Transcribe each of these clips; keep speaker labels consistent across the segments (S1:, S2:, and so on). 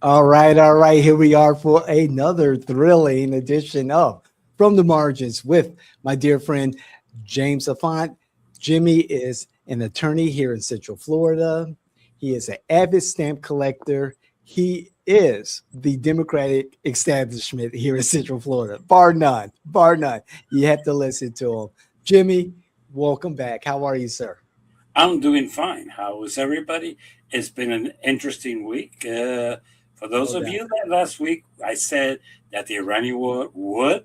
S1: All right, all right. Here we are for another thrilling edition of From the Margins with my dear friend James Afont. Jimmy is an attorney here in Central Florida. He is an avid stamp collector. He is the Democratic establishment here in Central Florida, bar none, bar none. You have to listen to him. Jimmy, welcome back. How are you, sir?
S2: I'm doing fine. How is everybody? It's been an interesting week. For those
S1: No
S2: of
S1: doubt.
S2: you that last week I said that the Iranian war would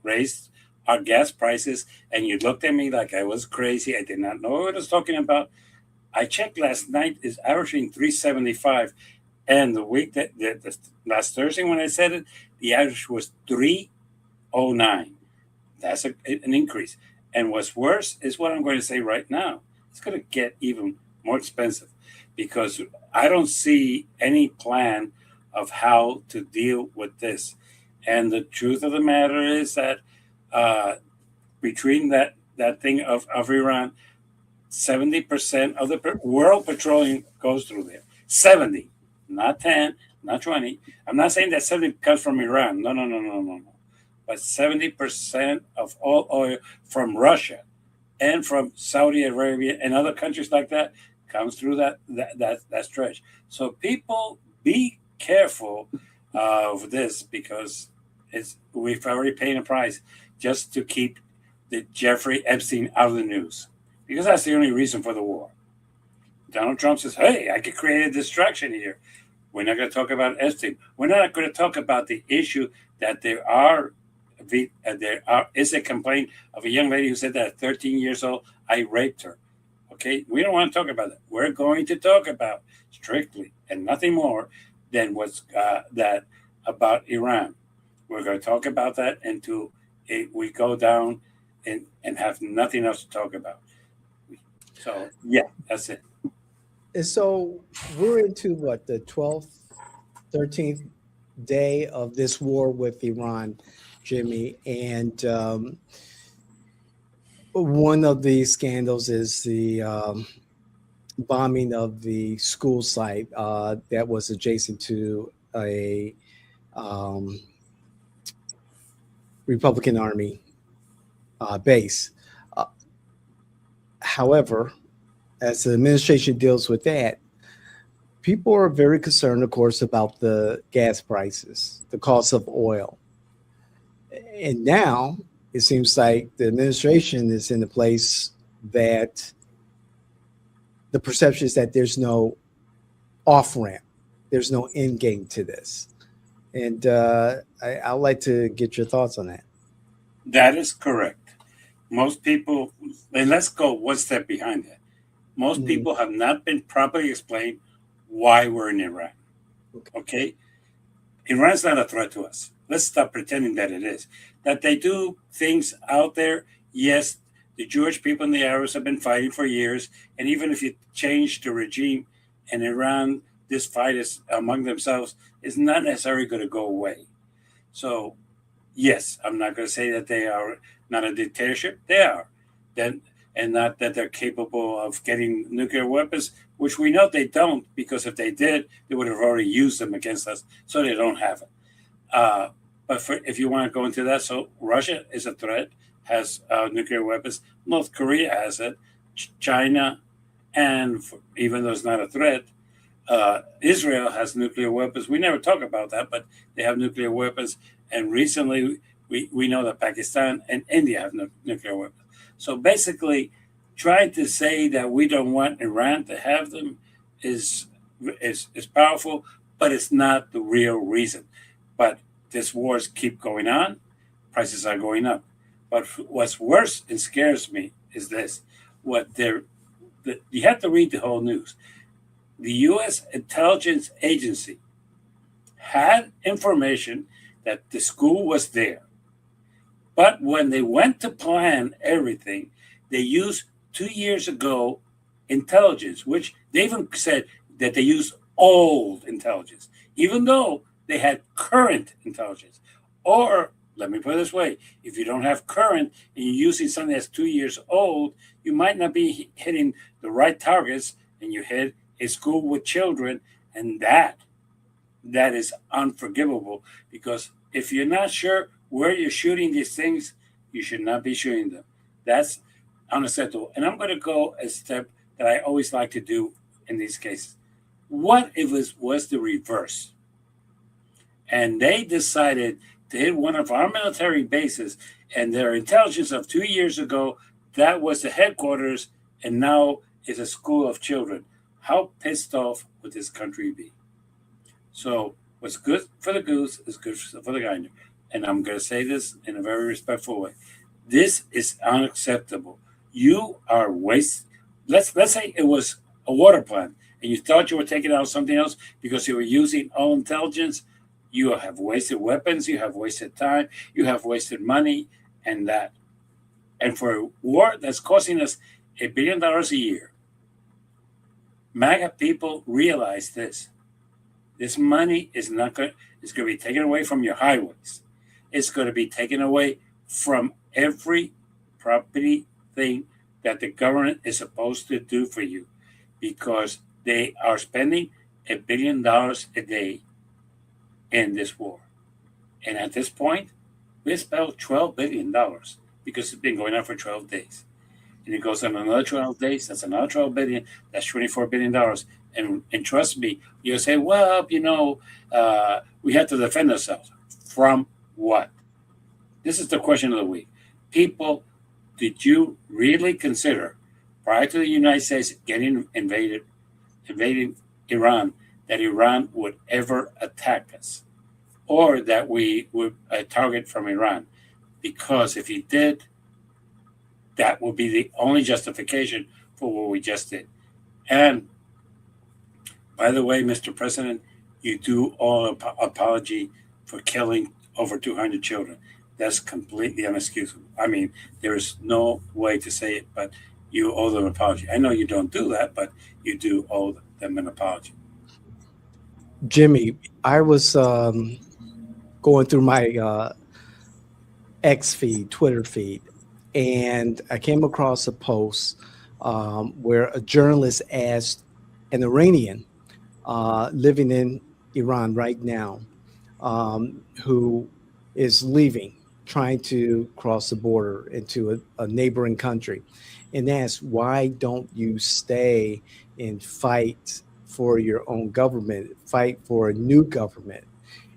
S2: raise our gas prices, and you looked at me like I was crazy. I did not know what I was talking about. I checked last night; is averaging 375, and the week the last Thursday when I said it, the average was 309. That's an increase. And what's worse is what I'm going to say right now. It's going to get even more expensive because I don't see any plan of how to deal with this. And the truth of the matter is that uh, between that thing of Iran, 70% of the world petroleum goes through there. 70, not 10, not 20. I'm not saying that 70 comes from Iran. No, no, no, no, no, no. But 70% of all oil from Russia and from Saudi Arabia and other countries like that comes through that stretch. So people be careful of this because we've already paid a price just to keep the Jeffrey Epstein out of the news because that's the only reason for the war. Donald Trump says, "Hey, I could create a distraction here." We're not going to talk about Epstein. We're not going to talk about the issue that there is a complaint of a young lady who said that at 13 years old, I raped her. Okay, we don't want to talk about that. We're going to talk about strictly and nothing more than what's that about Iran. We're going to talk about that until we go down and have nothing else to talk about. So yeah, that's it.
S1: And so we're into what, the 12th, 13th day of this war with Iran, Jimmy. And one of the scandals is the bombing of the school site that was adjacent to a um, Republican Army base. Uh, However, as the administration deals with that, people are very concerned, of course, about the gas prices, the cost of oil. And now it seems like the administration is in a place that the perception is that there's no off ramp, there's no end game to this. And I'd like to get your thoughts on that.
S2: That is correct. Most people, and let's go one step behind that. Most
S1: Mhm.
S2: people have not been properly explained why we're in Iran.
S1: Okay.
S2: Okay? Iran's not a threat to us. Let's stop pretending that it is. That they do things out there, yes, the Jewish people and the Arabs have been fighting for years. And even if you change the regime in Iran, this fight is among themselves is not necessarily going to go away. So yes, I'm not going to say that they are not a dictatorship. They are. Then, and not that they're capable of getting nuclear weapons, which we know they don't, because if they did, they would have already used them against us. So they don't have it. Uh, but if you want to go into that, so Russia is a threat, has nuclear weapons. North Korea has it. China, and even though it's not a threat, Israel has nuclear weapons. We never talk about that, but they have nuclear weapons. And recently, we know that Pakistan and India have nuclear weapons. So basically, trying to say that we don't want Iran to have them is is powerful, but it's not the real reason. But these wars keep going on, prices are going up. But what's worse and scares me is this: what they're you have to read the whole news. The U.S. intelligence agency had information that the school was there. But when they went to plan everything, they used 2 years ago intelligence, which they even said that they used old intelligence, even though they had current intelligence. Or, let me put it this way, if you don't have current and you're using something that's 2 years old, you might not be hitting the right targets and you hit a school with children, and that is unforgivable, because if you're not sure where you're shooting these things, you should not be shooting them. That's unacceptable. And I'm going to go a step that I always like to do in these cases. What if it was the reverse? And they decided to hit one of our military bases, and their intelligence of 2 years ago, that was the headquarters, and now is a school of children. How pissed off would this country be? So what's good for the goose is good for the gander. And I'm going to say this in a very respectful way. This is unacceptable. You are wasting. Let's say it was a water plant, and you thought you were taking out something else because you were using all intelligence. You have wasted weapons. You have wasted time. You have wasted money, and that. And for a war that's costing us $1 billion a year, MAGA people realize this. This money is not going. It's going to be taken away from your highways. It's going to be taken away from every property thing that the government is supposed to do for you, because they are spending $1 billion a day in this war. And at this point, we spent $12 billion because it's been going on for 12 days. And it goes on another 12 days. That's another 12 billion. That's $24 billion. And trust me, you'll say, well, we have to defend ourselves. From what? This is the question of the week. People, did you really consider, prior to the United States invading Iran, that Iran would ever attack us, or that we would target from Iran? Because if he did, that would be the only justification for what we just did. And by the way, Mr. President, you do owe an apology for killing over 200 children. That's completely inexcusable. I mean, there is no way to say it, but you owe them an apology. I know you don't do that, but you do owe them an apology.
S1: Jimmy, I was going through my X feed, Twitter feed, and I came across a post where a journalist asked an Iranian living in Iran right now, who is leaving, trying to cross the border into a neighboring country, and asked, why don't you stay and fight for your own government, fight for a new government?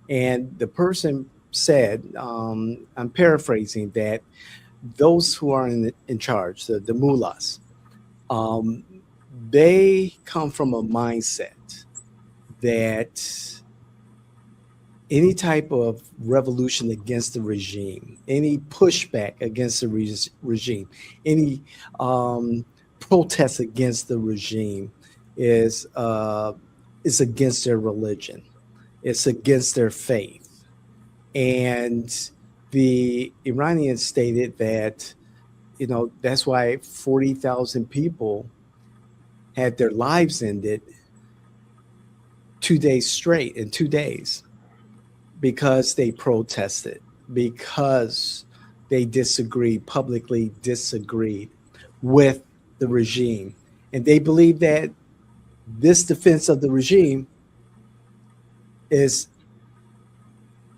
S1: And the person said, I'm paraphrasing, that those who are in charge, the mullahs, they come from a mindset that any type of revolution against the regime, any pushback against the regime, any protest against the regime is against their religion. It's against their faith. And the Iranians stated that, that's why 40,000 people had their lives ended 2 days straight, in 2 days, because they protested, because they publicly disagreed with the regime. And they believe that this defense of the regime is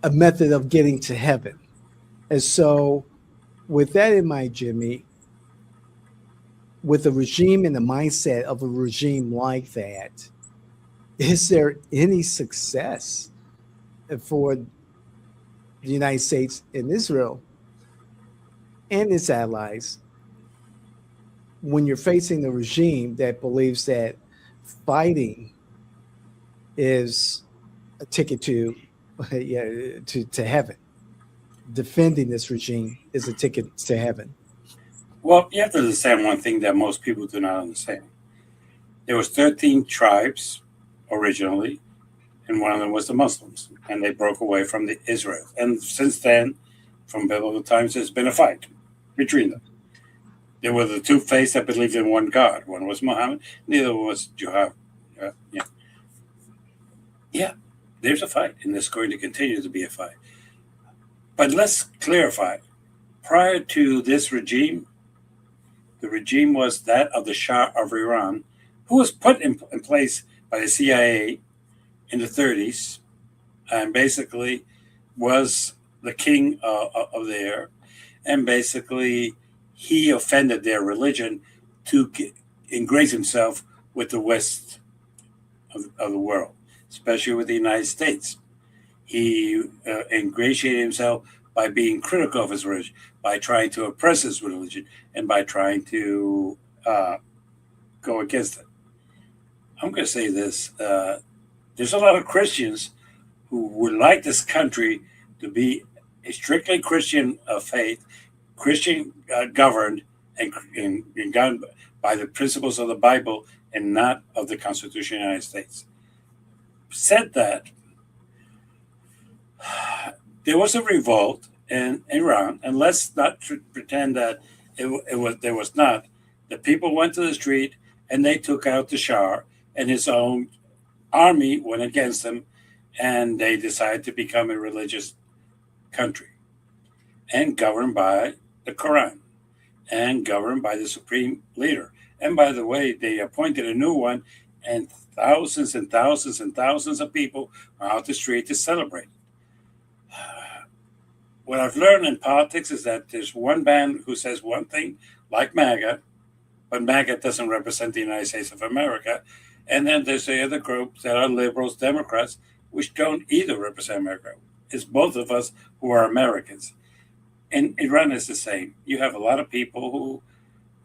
S1: a method of getting to heaven. And so with that in mind, Jimmy, with a regime and the mindset of a regime like that, is there any success for the United States and Israel and its allies when you're facing a regime that believes that fighting is a ticket to heaven? Defending this regime is a ticket to heaven.
S2: Well, you have to understand one thing that most people do not understand. There was 13 tribes originally, and one of them was the Muslims, and they broke away from the Israel. And since then, from biblical times, there's been a fight between them. There were the two faiths that believed in one God. One was Muhammad, the other was Jehovah. Yeah, there's a fight, and there's going to continue to be a fight. But let's clarify. Prior to this regime, the regime was that of the Shah of Iran, who was put in place by the CIA in the 30s, and basically was the king of there, and basically he offended their religion to ingrace himself with the West of the world, especially with the United States. He ingratiated himself by being critical of his religion, by trying to oppress his religion, and by trying to go against it. I'm going to say this. There's a lot of Christians who would like this country to be a strictly Christian faith, Christian governed, and governed by the principles of the Bible and not of the Constitution of the United States. Said that, there was a revolt in Iran, and let's not pretend that there was not. The people went to the street and they took out the Shah, and his own army went against him, and they decided to become a religious country and governed by the Quran and governed by the supreme leader. And by the way, they appointed a new one, and thousands and thousands and thousands of people are out the street to celebrate. What I've learned in politics is that there's one band who says one thing, like MAGA, but MAGA doesn't represent the United States of America. And then there's the other groups that are liberals, Democrats, which don't either represent America. It's both of us who are Americans. And Iran is the same. You have a lot of people who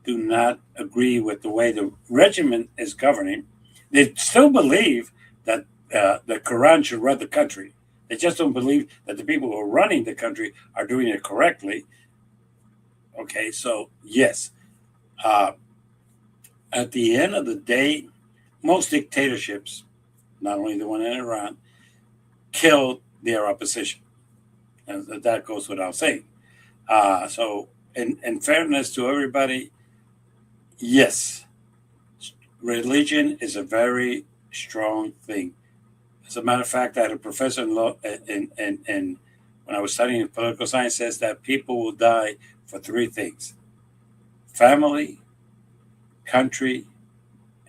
S2: do not agree with the way the regime is governing. They still believe that the Quran should run the country. They just don't believe that the people who are running the country are doing it correctly. Okay, so yes. At the end of the day, most dictatorships, not only the one in Iran, killed their opposition. And that goes without saying. So, in fairness to everybody, yes, religion is a very strong thing. As a matter of fact, I had a professor in law, and when I was studying political science, says that people will die for three things: family, country,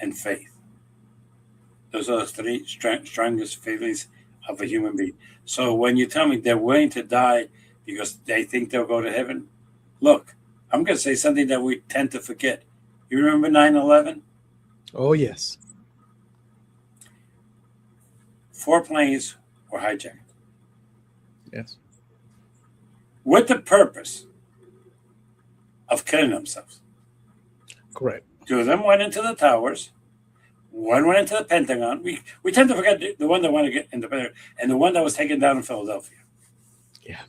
S2: and faith. Those are the three strongest feelings of a human being. So when you tell me they're willing to die because they think they'll go to heaven, look, I'm going to say something that we tend to forget. You remember 9/11?
S1: Oh, yes.
S2: 4 planes were hijacked.
S1: Yes.
S2: With the purpose of killing themselves.
S1: Correct.
S2: 2 of them went into the towers. 1 went into the Pentagon. We tend to forget the one that went to get in the Pentagon and the one that was taken down in Philadelphia.
S1: Yeah.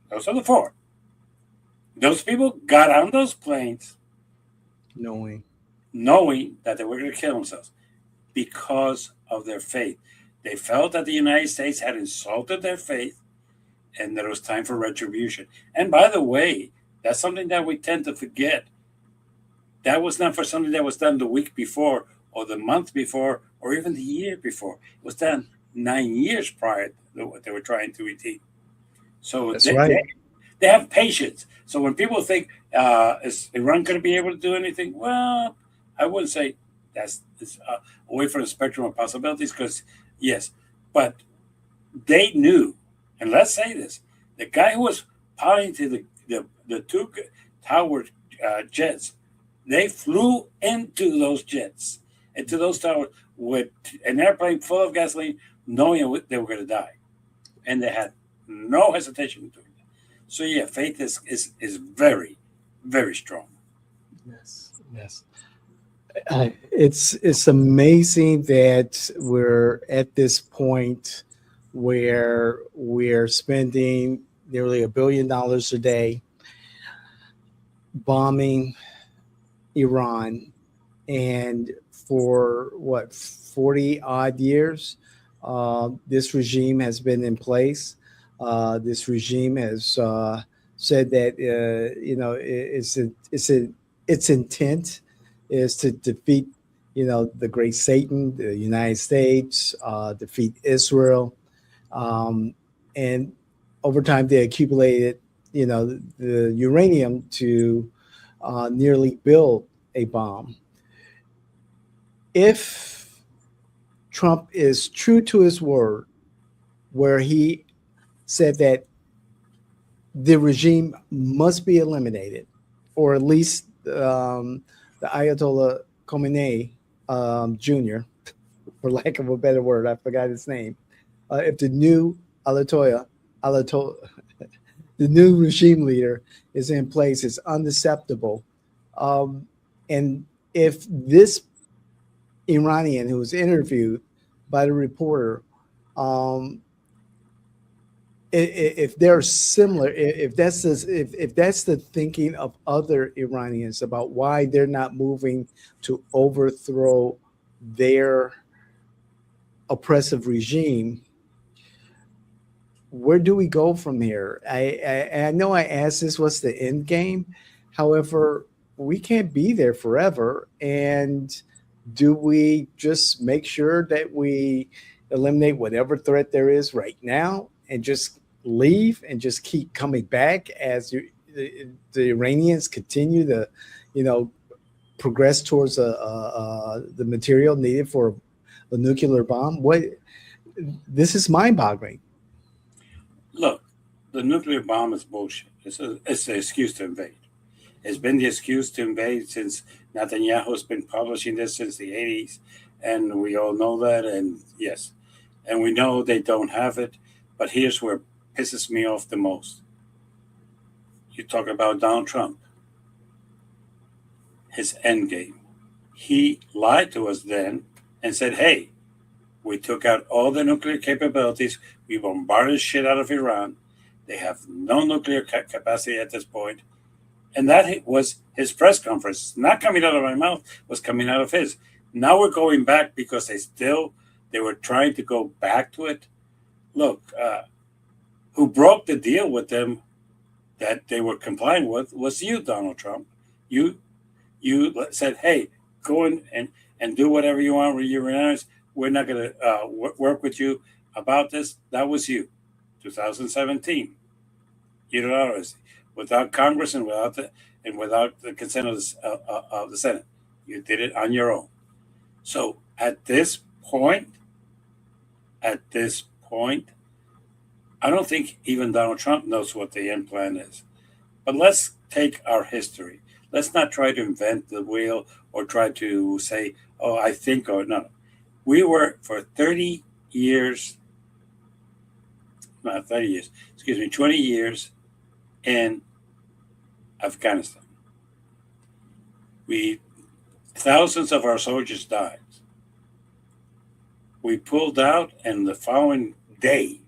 S2: Those are the 4. Those people got on those planes
S1: Knowing
S2: that they were going to kill themselves because of their faith. They felt that the United States had insulted their faith and that it was time for retribution. And by the way, that's something that we tend to forget. That was not for something that was done the week before or the month before or even the year before. It was done 9 years prior to what they were trying to redeem. So
S1: that's right.
S2: They have patience. So when people think, is Iran going to be able to do anything? Well, I wouldn't say it's away from the spectrum of possibilities because, yes, but they knew, and let's say this, the guy who was piloting the 2 tower jets, they flew into those jets, into those towers with an airplane full of gasoline, knowing they were going to die. And they had no hesitation in doing that. So yeah, faith is very, very strong.
S1: Yes. Yes. It's amazing that we're at this point where we're spending nearly $1 billion a day bombing Iran, and for 40 odd years, this regime has been in place. This regime has said that its intent is to defeat the great Satan, the United States, defeat Israel, and over time they accumulated the uranium to nearly build a bomb. If Trump is true to his word where he said that the regime must be eliminated, or at least the Ayatollah Khomeini Jr., for lack of a better word, I forgot his name. If the new Alatoya, the new regime leader is in place, it's unacceptable. Um, and if this Iranian who was interviewed by the reporter, um, if they're similar, if that's the thinking of other Iranians about why they're not moving to overthrow their oppressive regime, where do we go from here? I know I asked this, what's the end game? However, we can't be there forever. And do we just make sure that we eliminate whatever threat there is right now and just leave and just keep coming back as the Iranians continue to, you know, progress towards the material needed for a nuclear bomb? What, this is mind-boggling.
S2: Look, the nuclear bomb is bullshit. It's an excuse to invade. It's been the excuse to invade since Netanyahu's been publishing this since the 80s, and we all know that. And yes, and we know they don't have it. But here's where it pisses me off the most. You talk about Donald Trump, his end game. He lied to us then and said, hey, we took out all the nuclear capabilities. We bombarded the shit out of Iran. They have no nuclear capacity at this point. And that was his press conference. Not coming out of my mouth, was coming out of his. Now we're going back because they were trying to go back to it. Look, who broke the deal with them that they were complying with was you, Donald Trump. You said, hey, go in and do whatever you want with your Iranians. We're not going to work with you about this. That was you, 2017. Unilaterally, without Congress and without the consent of the Senate. You did it on your own. So at this point, I don't think even Donald Trump knows what the end plan is. But let's take our history. Let's not try to invent the wheel or try to say, oh, I think, or no. We were for 30 years, not 30 years, 20 years in Afghanistan. Thousands of our soldiers died. We pulled out, and the following day,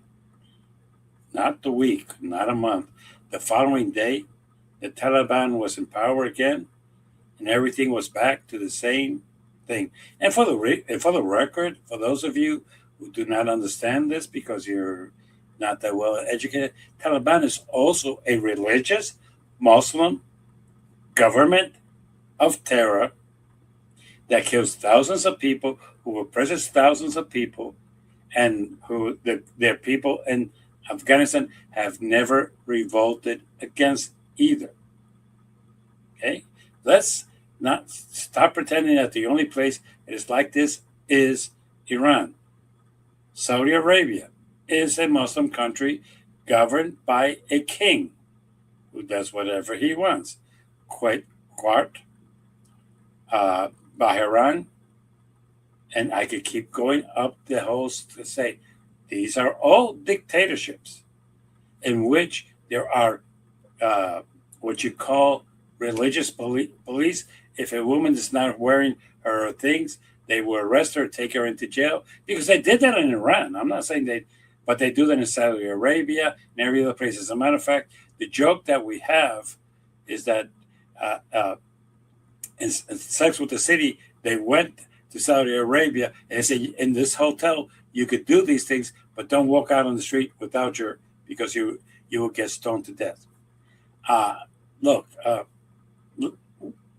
S2: not the week, not a month, the following day, the Taliban was in power again, and everything was back to the same thing. And for the record, for those of you who do not understand this because you're not that well educated, Taliban is also a religious Muslim government of terror that kills thousands of people, who oppresses thousands of people, and who their people in Afghanistan have never revolted against either. Okay? Let's not stop pretending that the only place it is like this is Iran. Saudi Arabia is a Muslim country governed by a king who does whatever he wants. Bahrain, and I could keep going up the host to say these are all dictatorships in which there are what you call religious police. If a woman is not wearing her things, they will arrest her, take her into jail, because they did that in Iran. I'm not saying but they do that in Saudi Arabia and every other place. As a matter of fact, the joke that we have is that in Sex with the City, they went to Saudi Arabia and they said, in this hotel, you could do these things, but don't walk out on the street without because you will get stoned to death. Look,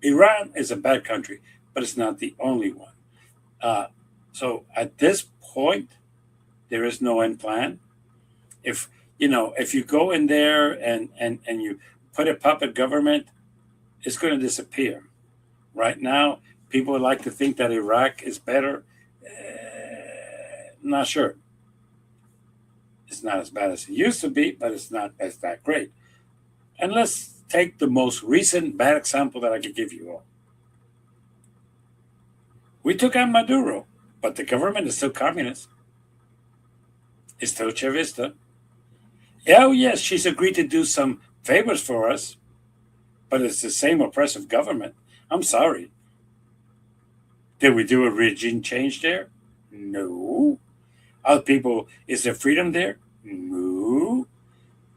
S2: Iran is a bad country, but it's not the only one. So at this point, there is no end plan. If you go in there and you put a puppet government, it's going to disappear. Right now, people would like to think that Iraq is better. Not sure. It's not as bad as it used to be, but it's not as that great. And let's take the most recent bad example that I could give you all. We took out Maduro, but the government is still communist. It's still Chavista. Oh, yes, she's agreed to do some favors for us, but it's the same oppressive government. I'm sorry. Did we do a regime change there? No. Other people, is there freedom there? No.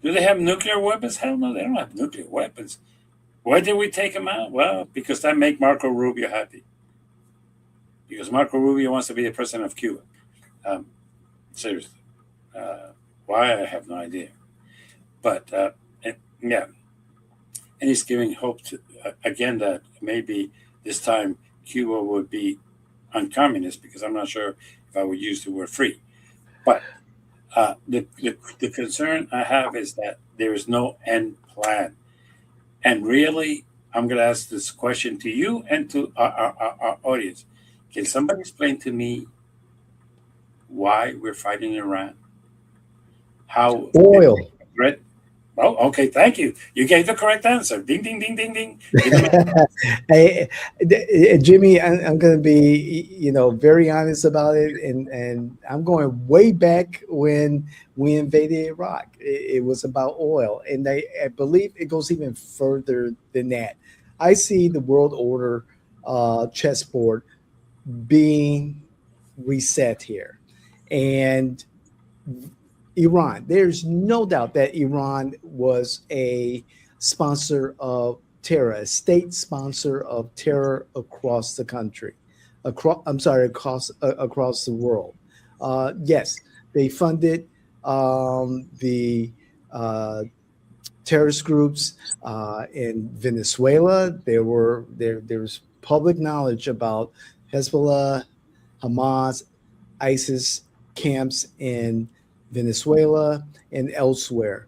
S2: Do they have nuclear weapons? Hell no, they don't have nuclear weapons. Why did we take them out? Well, because that make Marco Rubio happy. Because Marco Rubio wants to be the president of Cuba. Seriously. Why? I have no idea. But, yeah. And he's giving hope to, again, that maybe this time Cuba would be uncommunist, because I'm not sure if I would use the word free. But the concern I have is that there is no end plan. And really, I'm going to ask this question to you and to our audience. Can somebody explain to me why we're fighting Iran? How
S1: Oil.
S2: Oh, okay. Thank you. You gave the correct answer. Ding, ding, ding, ding, ding.
S1: Hey, Jimmy, I'm going to be, very honest about it, and I'm going way back when we invaded Iraq. It was about oil, and I believe it goes even further than that. I see the world order chessboard being reset here, and Iran. There's no doubt that Iran was a sponsor of terror, a state sponsor of terror across the country, across the world. Yes, they funded the terrorist groups in Venezuela. There's public knowledge about Hezbollah, Hamas, ISIS camps in Venezuela and elsewhere.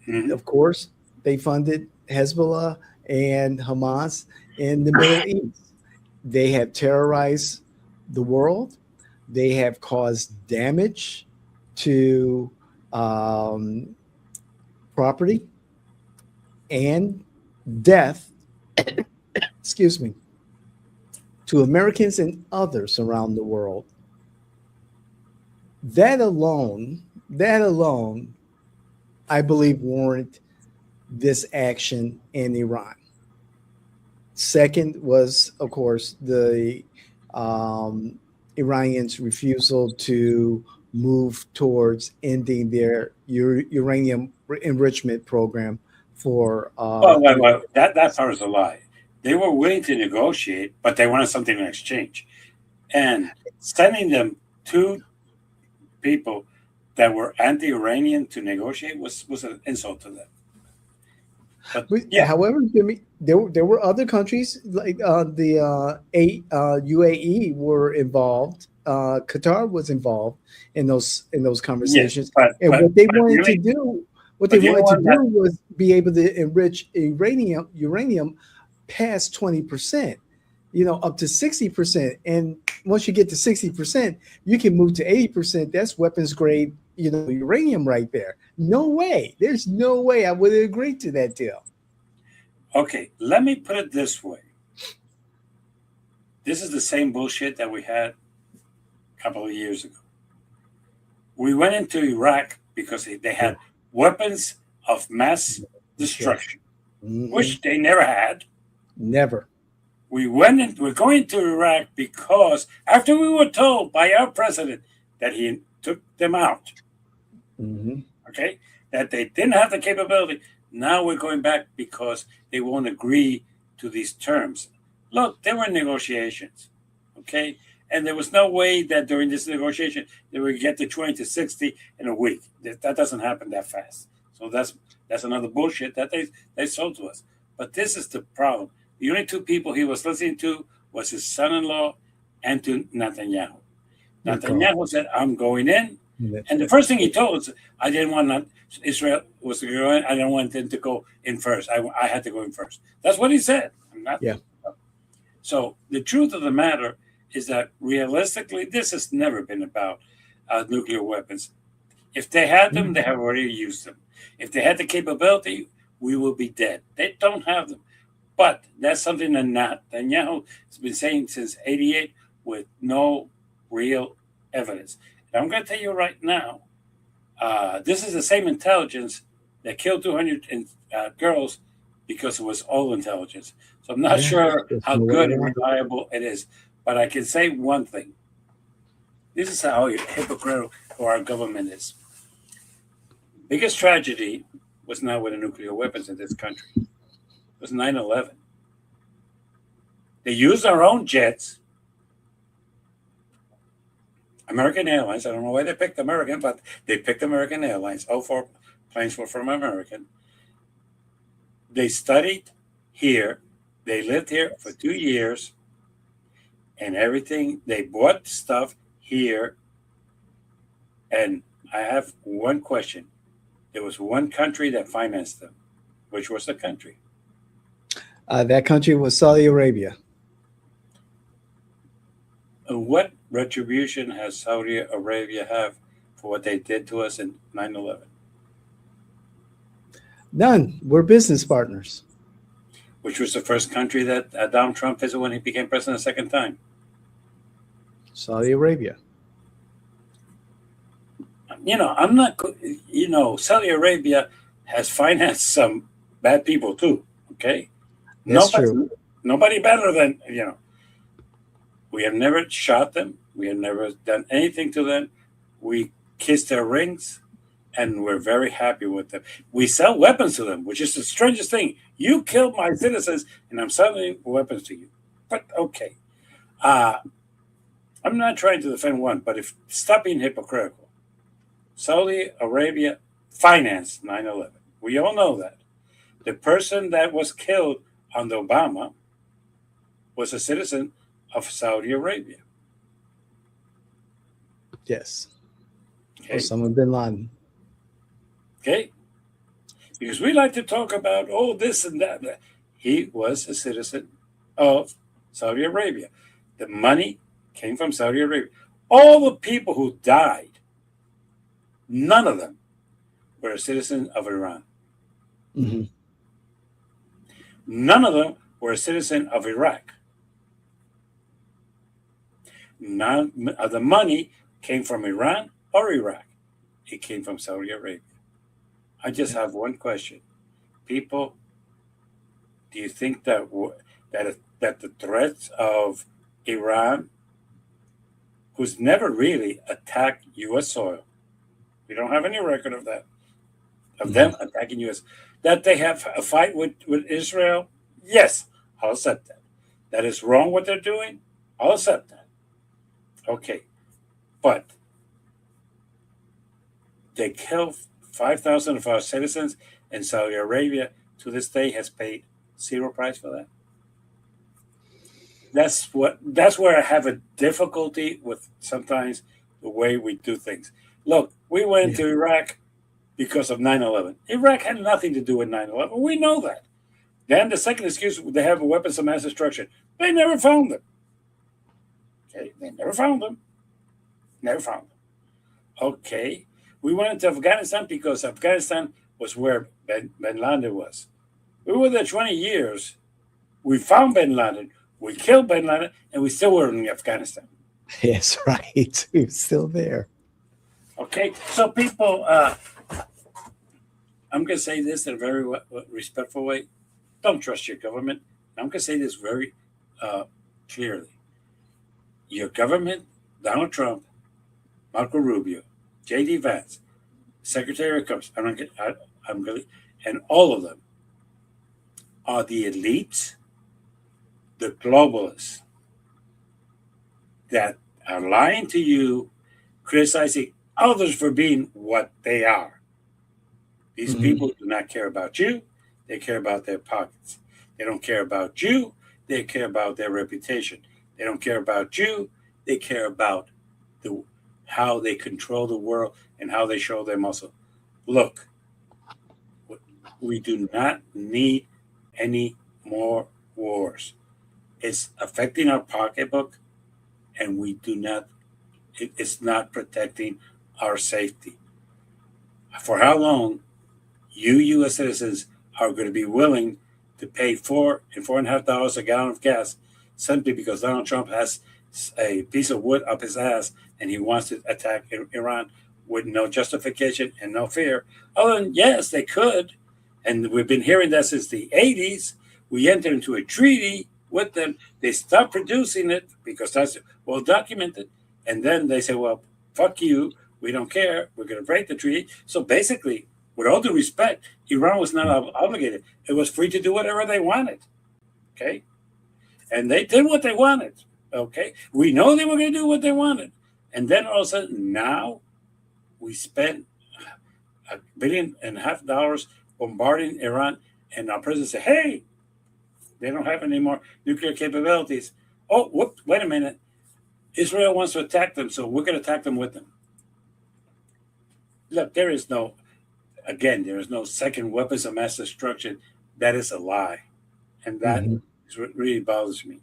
S2: Mhm.
S1: Of course, they funded Hezbollah and Hamas in the Middle East. They have terrorized the world. They have caused damage to property and death, excuse me, to Americans and others around the world. That alone, I believe, warrant this action in Iran. Second was, of course, the Iranians' refusal to move towards ending their uranium enrichment program for.
S2: Well, that part is a lie. They were willing to negotiate, but they wanted something in exchange. And sending them two people that were anti-Iranian to negotiate was an insult to them. But yeah.
S1: However, Jimmy, there were other countries like the UAE were involved. Qatar was involved in those conversations,
S2: yes,
S1: and what they wanted
S2: really,
S1: to do, was be able to enrich uranium past 20%, up to 60%, and once you get to 60%, you can move to 80%. That's weapons grade, uranium right there. No way. There's no way I would agree to that deal.
S2: Okay, let me put it this way. This is the same bullshit that we had a couple of years ago. We went into Iraq because they had weapons of mass destruction, which they never had.
S1: Never.
S2: We're going to Iraq because after we were told by our president that he took them out, okay, that they didn't have the capability. Now we're going back because they won't agree to these terms. Look, there were negotiations, okay? And there was no way that during this negotiation they would get to 20 to 60 in a week. That doesn't happen that fast. So that's another bullshit that they sold to us. But this is the problem. The only two people he was listening to was his son-in-law and to Netanyahu. Netanyahu said, I'm going in. And the first thing he told us, I didn't want Israel was to go in. I didn't want them to go in first. I had to go in first. That's what he said. So the truth of the matter is that realistically, this has never been about nuclear weapons. If they had them, they have already used them. If they had the capability, we will be dead. They don't have them. But that's something that Netanyahu has been saying since '88 with no real evidence. And I'm going to tell you right now, this is the same intelligence that killed 200 girls because it was old intelligence. So I'm not sure how good and reliable it is. But I can say one thing. This is how hypocritical our government is. Biggest tragedy was not with the nuclear weapons in this country. It was 9/11. They used our own jets. American Airlines. I don't know why they picked American, but they picked American Airlines. All 4 planes were from American. They studied here. They lived here for 2 years. And everything, they bought stuff here. And I have one question. There was one country that financed them. Which was the country?
S1: That country was Saudi Arabia.
S2: What retribution has Saudi Arabia have for what they did to us in 9/11?
S1: None. We're business partners.
S2: Which was the first country that Donald Trump visited when he became president a second time?
S1: Saudi Arabia.
S2: I'm not, Saudi Arabia has financed some bad people too, okay?
S1: That's true.
S2: Nobody better than, we have never shot them. We have never done anything to them. We kissed their rings, and we're very happy with them. We sell weapons to them, which is the strangest thing. You killed my citizens, and I'm selling weapons to you. But okay. I'm not trying to defend one, but stop being hypocritical. Saudi Arabia financed 9/11. We all know that. The person that was killed under Obama was a citizen of Saudi Arabia.
S1: Yes.
S2: Okay.
S1: Osama bin Laden.
S2: Okay. Because we like to talk about, this and that. He was a citizen of Saudi Arabia. The money came from Saudi Arabia. All the people who died, none of them were a citizen of Iran.
S1: Mm-hmm.
S2: None of them were a citizen of Iraq. None of the money came from Iran or Iraq. It came from Saudi Arabia. I just have one question. People, do you think that the threats of Iran, who's never really attacked U.S. soil, we don't have any record of that, of them attacking U.S., that they have a fight with Israel? Yes, I'll accept that. That is wrong what they're doing? I'll accept that. Okay, but they killed 5,000 of our citizens, and Saudi Arabia to this day has paid zero price for that. That's where I have a difficulty with sometimes the way we do things. Look, we went to Iraq because of 9/11. Iraq had nothing to do with 9/11. We know that. Then the second excuse, they have weapons of mass destruction. They never found them. Okay, they never found them. Never found them. Okay, we went into Afghanistan because Afghanistan was where Ben Laden was. We were there 20 years. We found Ben Laden. We killed Ben Laden, and we still were in Afghanistan.
S1: Yes, right. We're still there.
S2: Okay, so people, I'm going to say this in a very respectful way. Don't trust your government. I'm going to say this very clearly. Your government, Donald Trump, Marco Rubio, J.D. Vance, Secretary of Commerce, and all of them are the elites, the globalists that are lying to you, criticizing others for being what they are. These people do not care about you. They care about their pockets. They don't care about you. They care about their reputation. They don't care about you. They care about how they control the world and how they show their muscle. Look, we do not need any more wars. It's affecting our pocketbook, and it's not protecting our safety. For how long you U.S. citizens are going to be willing to pay $4 and $4.50 a gallon of gas simply because Donald Trump has a piece of wood up his ass and he wants to attack Iran with no justification and no fear? Other than, yes, they could. And we've been hearing that since the 80s. We entered into a treaty with them. They stopped producing it because that's well documented. And then they say, well, fuck you. We don't care. We're going to break the treaty. So basically, with all due respect, Iran was not obligated. It was free to do whatever they wanted. Okay? And they did what they wanted. Okay? We know they were going to do what they wanted. And then all of a sudden, now we spent $1.5 billion bombarding Iran. And our president said, hey, they don't have any more nuclear capabilities. Oh, whoop, wait a minute. Israel wants to attack them, so we're going to attack them with them. Look, there is no second weapons of mass destruction. That is a lie. And that is what really bothers me.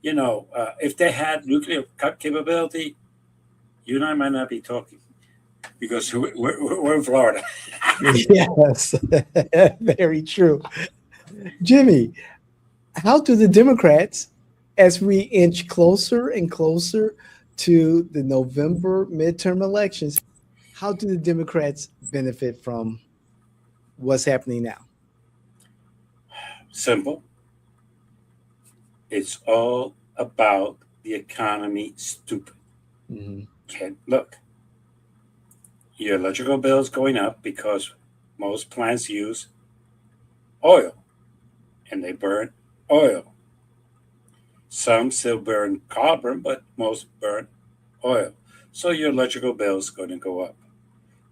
S2: You know, if they had nuclear capability, you and I might not be talking because we're in Florida.
S1: Yes, very true. Jimmy, how do the Democrats, as we inch closer and closer to the November midterm elections, how do the Democrats benefit from what's happening now?
S2: Simple. It's all about the economy, stupid. Look, your electrical bill is going up because most plants use oil and they burn oil. Some still burn carbon, but most burn oil. So your electrical bill is going to go up.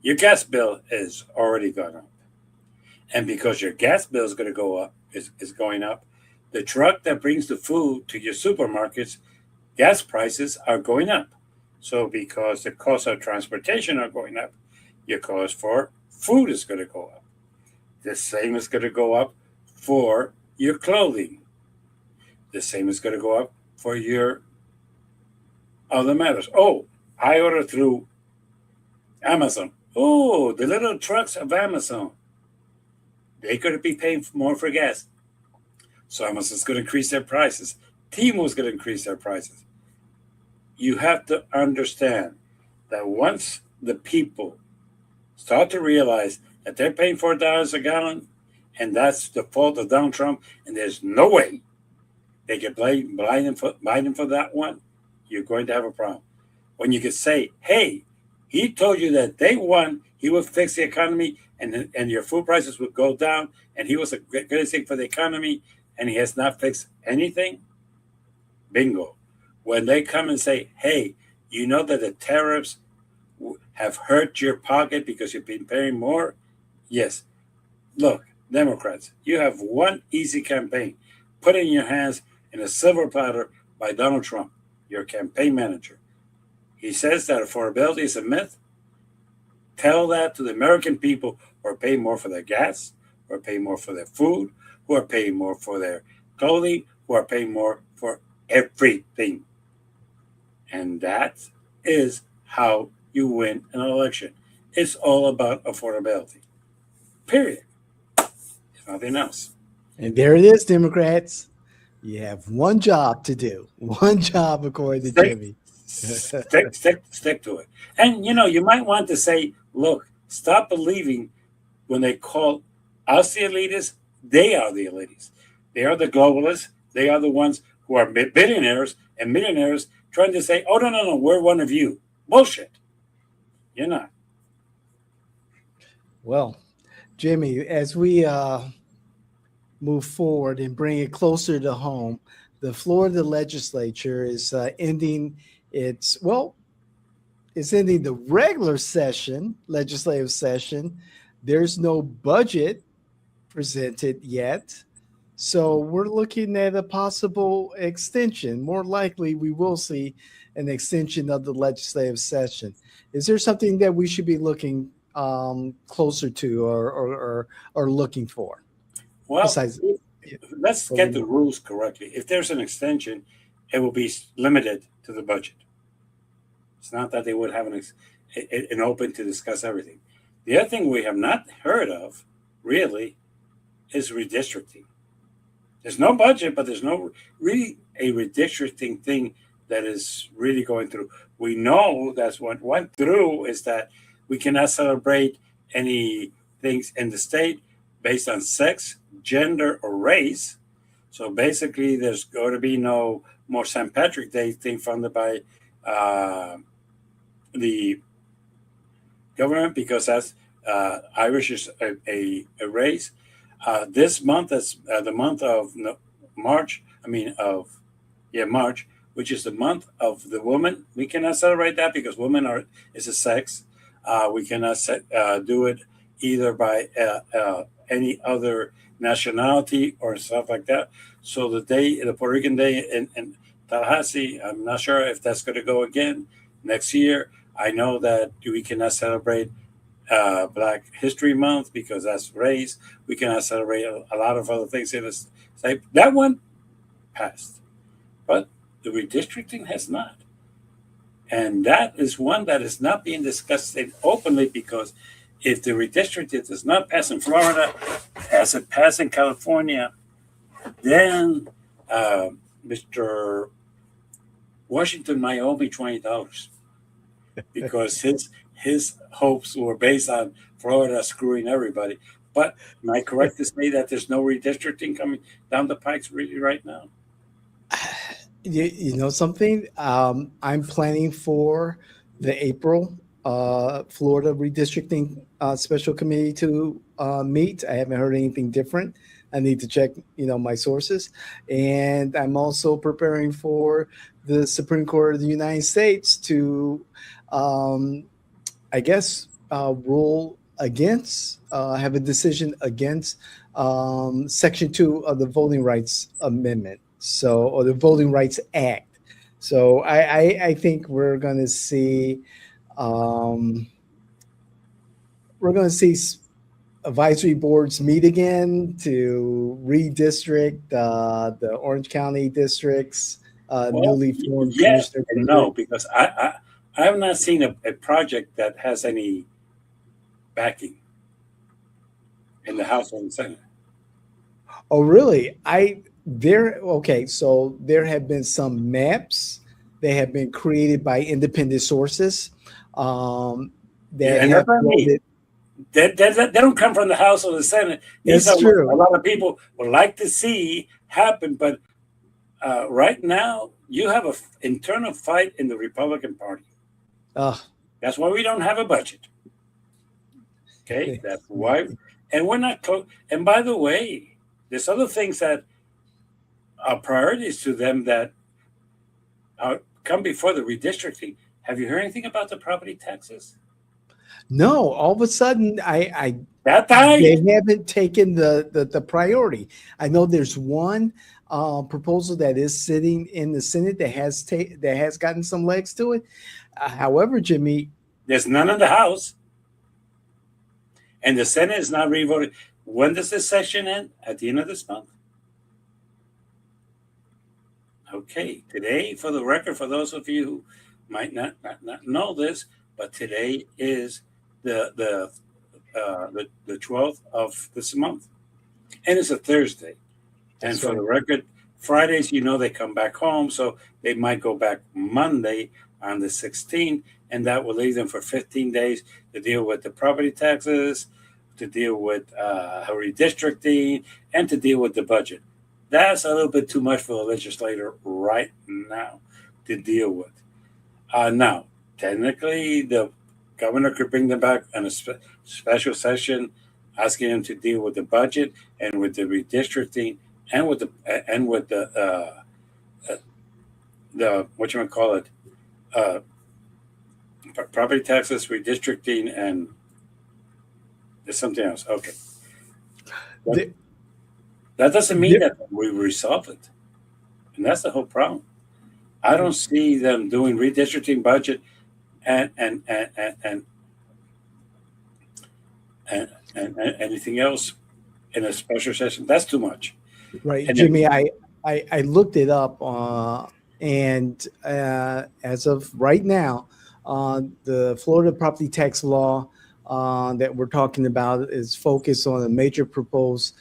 S2: Your gas bill is already gone up. And because your gas bill is going to go up, is going up, the truck that brings the food to your supermarkets, gas prices are going up. So because the cost of transportation are going up, your cost for food is going to go up. The same is going to go up for your clothing. The same is going to go up for your other matters. Oh, I order through Amazon. Oh, the little trucks of Amazon. They're going to be paying more for gas. So Amazon's going to increase their prices. T-Mobile's going to increase their prices. You have to understand that once the people start to realize that they're paying $4 a gallon, and that's the fault of Donald Trump, and there's no way they can blame Biden for that one, you're going to have a problem. When you could say, hey, he told you that day one he would fix the economy and your food prices would go down, and he was a great thing for the economy, and he has not fixed anything, bingo. When they come and say, hey, you know that the tariffs have hurt your pocket because you've been paying more? Yes. Look, Democrats, you have one easy campaign. Put in your hands in a silver platter by Donald Trump, your campaign manager. He says that affordability is a myth. Tell that to the American people who are paying more for their gas, who are paying more for their food, who are paying more for their clothing, who are paying more for everything. And that is how you win an election. It's all about affordability. Period. It's nothing else.
S1: And there it is, Democrats. You have one job to do. One job, according to Jimmy.
S2: Stick to it. And, you know, you might want to say, look, stop believing when they call us the elitists, they are the elitists. They are the globalists. They are the ones who are billionaires and millionaires trying to say, oh, no, we're one of you. Bullshit. You're not.
S1: Well, Jimmy, as we move forward and bring it closer to home, the Florida legislature is ending it's ending the regular legislative session. There's no budget presented yet. So we're looking at a possible extension. More likely, we will see an extension of the legislative session. Is there something that we should be looking closer to or looking for?
S2: Well,
S1: Besides,
S2: let's get the rules correctly. If there's an extension, it will be limited to the budget. It's not that they would have an open to discuss everything. The other thing we have not heard of, really, is redistricting. There's no budget, but there's no really a redistricting thing that is really going through. We know that's what went through is that we cannot celebrate any things in the state based on sex, gender, or race. So basically, there's going to be no more St. Patrick Day thing funded by the government because that's Irish is a race. This month is the month of March. March, which is the month of the woman. We cannot celebrate that because women is a sex. We cannot do it either by any other nationality or stuff like that. So the Puerto Rican Day in Tallahassee, I'm not sure if that's going to go again next year. I know that we cannot celebrate Black History Month because that's race. We cannot celebrate a lot of other things in this. That one passed, but the redistricting has not. And that is one that is not being discussed openly because if the redistricting does not pass in Florida, as it passed in California, then Mr. Washington might owe me $20 because his hopes were based on Florida screwing everybody. But am I correct to say that there's no redistricting coming down the pipes really right now?
S1: You know something? I'm planning for the April Florida redistricting special committee to meet. I haven't heard anything different. I need to check, my sources. And I'm also preparing for the Supreme Court of the United States to, I guess, rule against, have a decision against Section 2 of the Voting Rights Amendment. Or the Voting Rights Act. So I think we're going to see advisory boards meet again to redistrict the Orange County districts, newly formed.
S2: Yes and no, because I have not seen a project that has any backing in the House and Senate.
S1: Oh, really? So there have been some maps that have been created by independent sources. They
S2: don't come from the House or the Senate. These are true. What a lot of people would like to see happen, but right now you have an internal fight in the Republican Party. That's why we don't have a budget. Okay, that's why, and we're not close. And by the way, there's other things that are priorities to them that come before the redistricting. Have you heard anything about the property taxes?
S1: No, all of a sudden they haven't taken the priority. I know there's one proposal that is sitting in the Senate that has gotten some legs to it. However, Jimmy,
S2: there's none in the House, and the Senate is not re-voted. When does this session end? At the end of this month? Okay, today, for the record, for those of you who might not know this, but today is the 12th of this month, and it's a Thursday. And for the record, Fridays, they come back home, so they might go back Monday on the 16th, and that will leave them for 15 days to deal with the property taxes, to deal with redistricting, and to deal with the budget. That's a little bit too much for the legislator right now to deal with. Now, technically, the governor could bring them back on a special session, asking them to deal with the budget and with the redistricting and with the property taxes, redistricting, and there's something else. Okay. That doesn't mean that we resolve it. And that's the whole problem. I don't see them doing redistricting, budget, and anything else in a special session. That's too much.
S1: Right. And Jimmy, I looked it up, and as of right now, the Florida property tax law that we're talking about is focused on a major proposed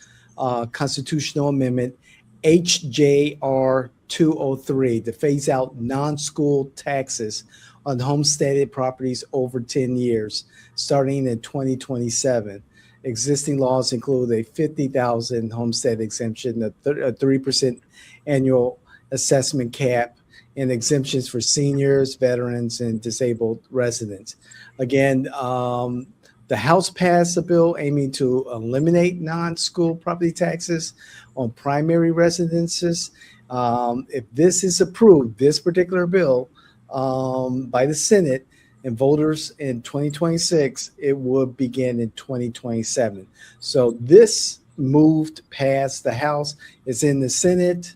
S1: constitutional amendment, HJR 203, to phase out non-school taxes on homesteaded properties over 10 years, starting in 2027. Existing laws include a 50,000 homestead exemption, a 3% annual assessment cap, and exemptions for seniors, veterans, and disabled residents. Again, the House passed a bill aiming to eliminate non-school property taxes on primary residences. If this is approved, this particular bill by the Senate and voters in 2026, it would begin in 2027. So this moved past the House. It's in the Senate.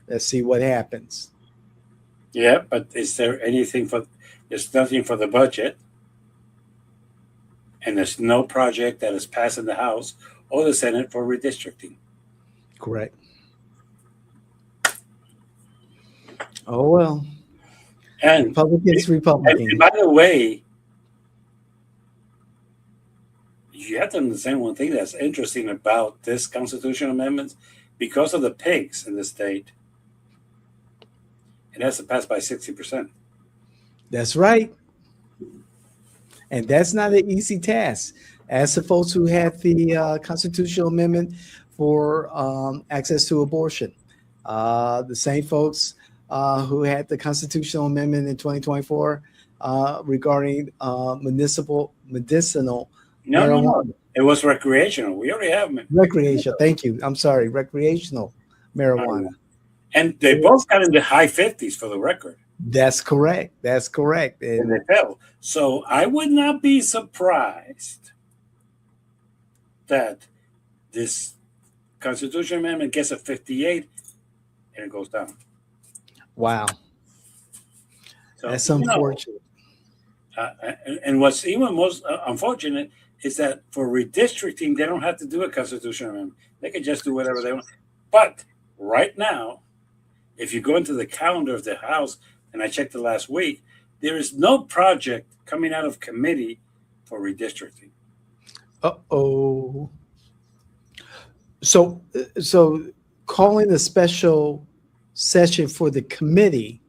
S1: Let's see what happens.
S2: Yeah, but is there anything for? There's nothing for the budget, and there's no project that is passed in the House or the Senate for redistricting.
S1: Correct. Oh well.
S2: And
S1: Republicans.
S2: And by the way, you have to understand one thing that's interesting about this constitutional amendment. Because of the pigs in the state, it has to pass by 60%.
S1: That's right. And that's not an easy task. As the folks who had the constitutional amendment for access to abortion, the same folks who had the constitutional amendment in 2024 regarding medicinal marijuana.
S2: No. It was recreational. We already have them.
S1: Recreational. Thank you. I'm sorry. Recreational marijuana.
S2: And they both got in the high 50s for the record.
S1: That's correct. That's correct.
S2: And they fell. So I would not be surprised that this constitutional amendment gets a 58 and it goes down.
S1: Wow. So, that's unfortunate.
S2: And what's even most unfortunate is that for redistricting, they don't have to do a constitutional amendment. They can just do whatever they want. But right now, if you go into the calendar of the House, and I checked it last week, there is no project coming out of committee for redistricting.
S1: Uh-oh. So calling a special session for the committee,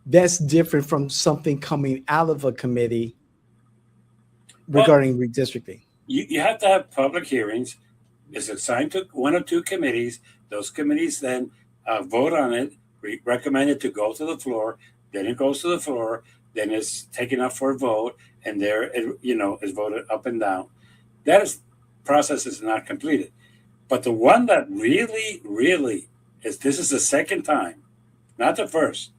S1: that's different from something coming out of a committee regarding redistricting.
S2: You have to have public hearings. It's assigned to one or two committees. Those committees then vote on it, recommend it to go to the floor. Then it goes to the floor. Then it's taken up for a vote, and there, is voted up and down. That process is not completed. But the one that really, really is, this is the second time, not the first.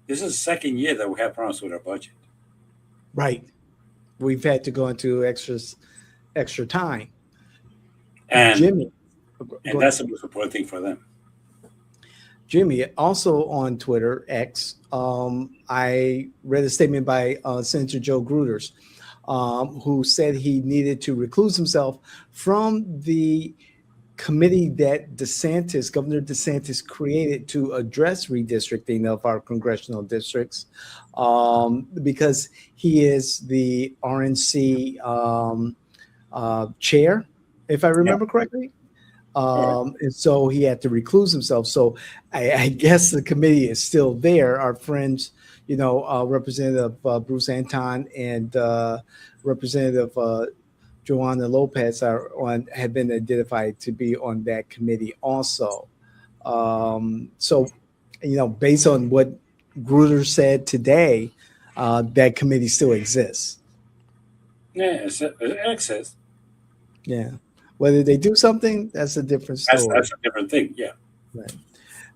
S2: This is the second year that we have problems with our budget.
S1: Right. We've had to go into extra time.
S2: And
S1: Jimmy.
S2: And that's the most important thing for them.
S1: Jimmy, also on Twitter, X, I read a statement by Senator Joe Gruters, who said he needed to recluse himself from the committee that Governor DeSantis created to address redistricting of our congressional districts, because he is the RNC chair, if I remember correctly. And so he had to recluse himself. So I guess the committee is still there. Our friends, Representative Bruce Anton and Representative Joanna Lopez have been identified to be on that committee also. So, based on what Grutter said today, that committee still exists.
S2: Yeah, it exists.
S1: Yeah. Whether they do something, that's a different story.
S2: That's a different thing. Yeah.
S1: Right.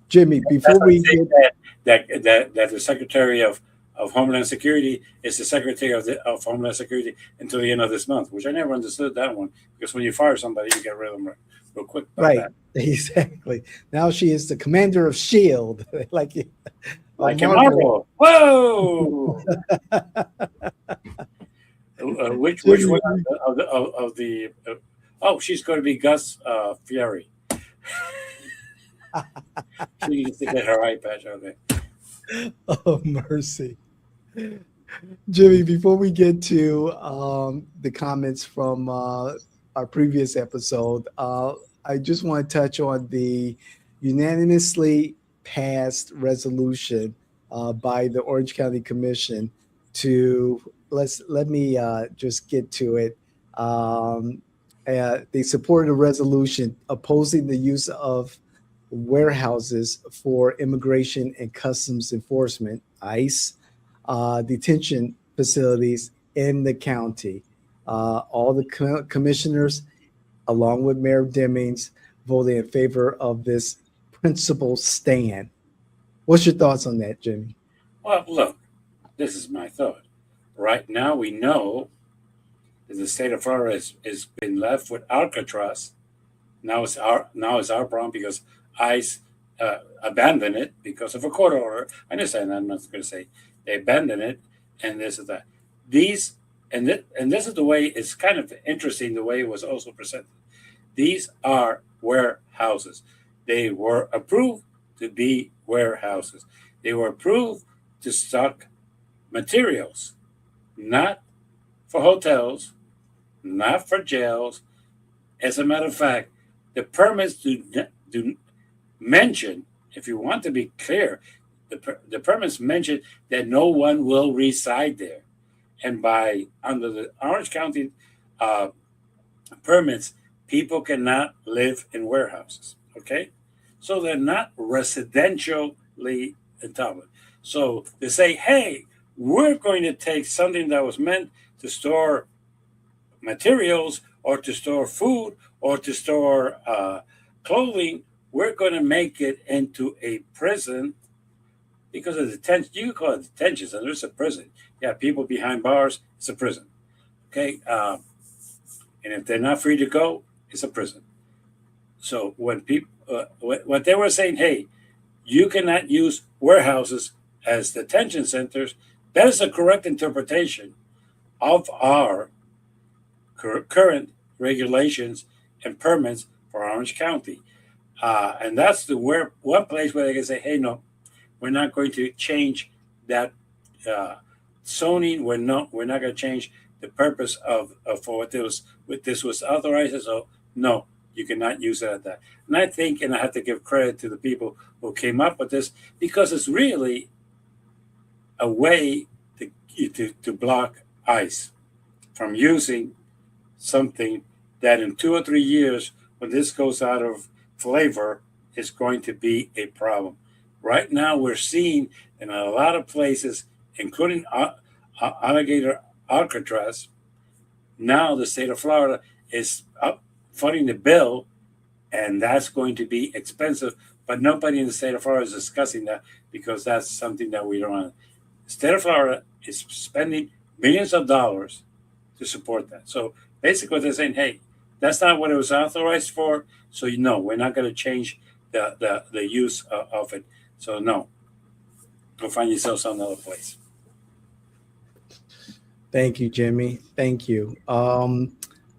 S1: Jimmy, before we get
S2: that the Secretary of Homeland Security is the Secretary of Homeland Security until the end of this month, which I never understood that one, because when you fire somebody, you get rid of them real quick.
S1: Right.
S2: That.
S1: Exactly. Now she is the commander of S.H.I.E.L.D. like
S2: Marvel. Whoa. Which one of the she's going to be Gus Fury. She needs to get her eye patch on there.
S1: Oh, mercy. Jimmy, before we get to the comments from our previous episode, I just want to touch on the unanimously passed resolution by the Orange County Commission to let me just get to it. Um, they supported a resolution opposing the use of warehouses for immigration and customs enforcement (ICE) detention facilities in the county. All the commissioners, along with Mayor Demings, voted in favor of this principal stand. What's your thoughts on that, Jimmy?
S2: Well, look, this is my thought. Right now, we know that the state of Florida has been left with Alcatraz. Now it's our problem because ICE abandoned it because of a court order. I understand that. I'm not going to say they abandoned it, and this is that. These and this is the way it's kind of interesting the way it was also presented. These are warehouses. They were approved to be warehouses. They were approved to stock materials, not for hotels, not for jails. As a matter of fact, the permits do mention, if you want to be clear, the permits mention that no one will reside there. And by under the Orange County uh, permits, people cannot live in warehouses. Okay, so they're not residentially entitled. So they say, hey, we're going to take something that was meant to store materials or to store food or to store clothing. We're going to make it into a prison because of detention. You can call it detention, so there's a prison. Yeah, people behind bars, it's a prison. Okay, and if they're not free to go, it's a prison. So when people, what they were saying, hey, you cannot use warehouses as detention centers. That is the correct interpretation of our current regulations and permits for Orange County. And that's the one place where they can say, hey, no, we're not going to change that zoning. We're not going to change the purpose of for what this was authorized. So no, you cannot use it at that. And I think, and I have to give credit to the people who came up with this because it's really a way to block ICE from using something that in 2 or 3 years, when this goes out of flavor, is going to be a problem. Right now, we're seeing in a lot of places, including Alligator Alcatraz, now the state of Florida is up footing the bill, and that's going to be expensive. But nobody in the state of Florida is discussing that because that's something that we don't want. The state of Florida is spending millions of dollars to support that. So basically, they're saying, hey, that's not what it was authorized for. So we're not going to change the use of it. So no, go find yourself some other place.
S1: Thank you, Jimmy. Thank you.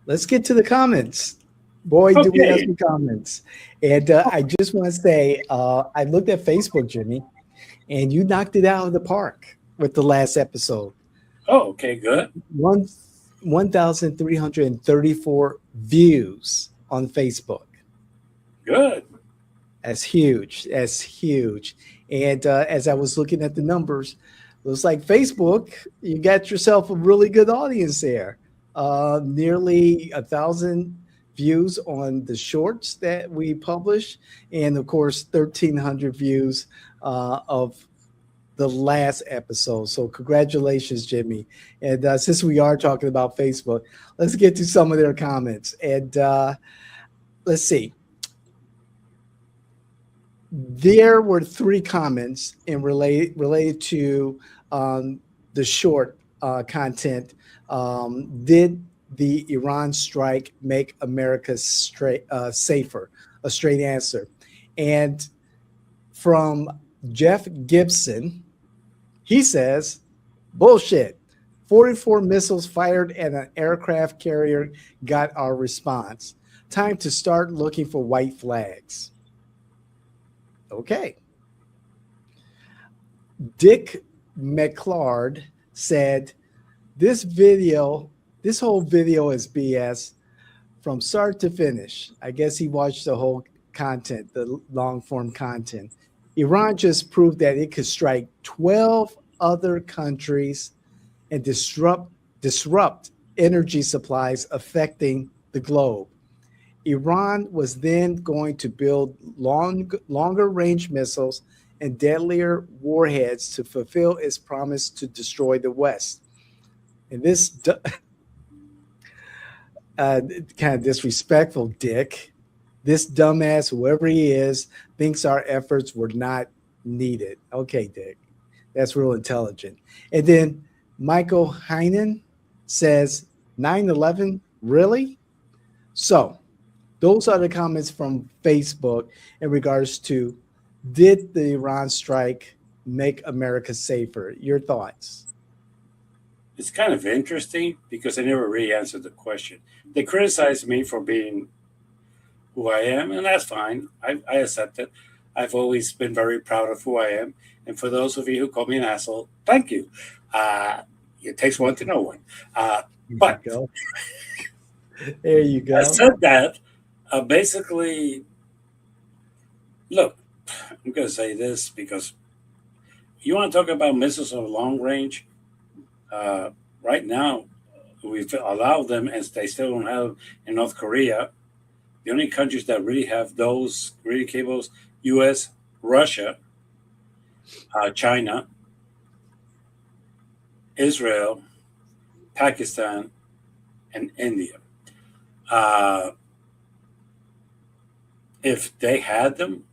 S1: Let's get to the comments. Boy, do we have
S2: Okay.
S1: some comments. And I just want to say, I looked at Facebook, Jimmy, and you knocked it out of the park with the last episode.
S2: Oh, okay, good.
S1: 1,334 views on Facebook.
S2: Good.
S1: That's huge. That's huge. And as I was looking at the numbers, looks like Facebook, you got yourself a really good audience there. Nearly 1,000 views on the shorts that we publish, and of course, 1,300 views of the last episode. So congratulations, Jimmy. And since we are talking about Facebook, let's get to some of their comments. And let's see. There were 3 comments related to the short content. Did the Iran strike make America safer? A straight answer. And from Jeff Gibson, he says, bullshit. 44 missiles fired at an aircraft carrier got our response. Time to start looking for white flags. Okay. Dick McClard said, this whole video is BS from start to finish. I guess he watched the whole content, the long form content. Iran just proved that it could strike 12 other countries and disrupt energy supplies affecting the globe. Iran was then going to build longer range missiles and deadlier warheads to fulfill its promise to destroy the West. And this kind of disrespectful dick, this dumbass, whoever he is, thinks our efforts were not needed. Okay, Dick, that's real intelligent. And then Michael Heinen says 9/11, really? So those are the comments from Facebook in regards to, did the Iran strike make America safer? Your thoughts?
S2: It's kind of interesting because I never really answered the question. They criticize me for being who I am, and that's fine. I accept it. I've always been very proud of who I am. And for those of you who call me an asshole, thank you. It takes one to know one. But
S1: there you go.
S2: I said that basically, look, I'm going to say this because you want to talk about missiles of long range. Right now, we've allowed them, and they still don't have in North Korea. The only countries that really have those really cables: U.S., Russia, China, Israel, Pakistan, and India. If they had them,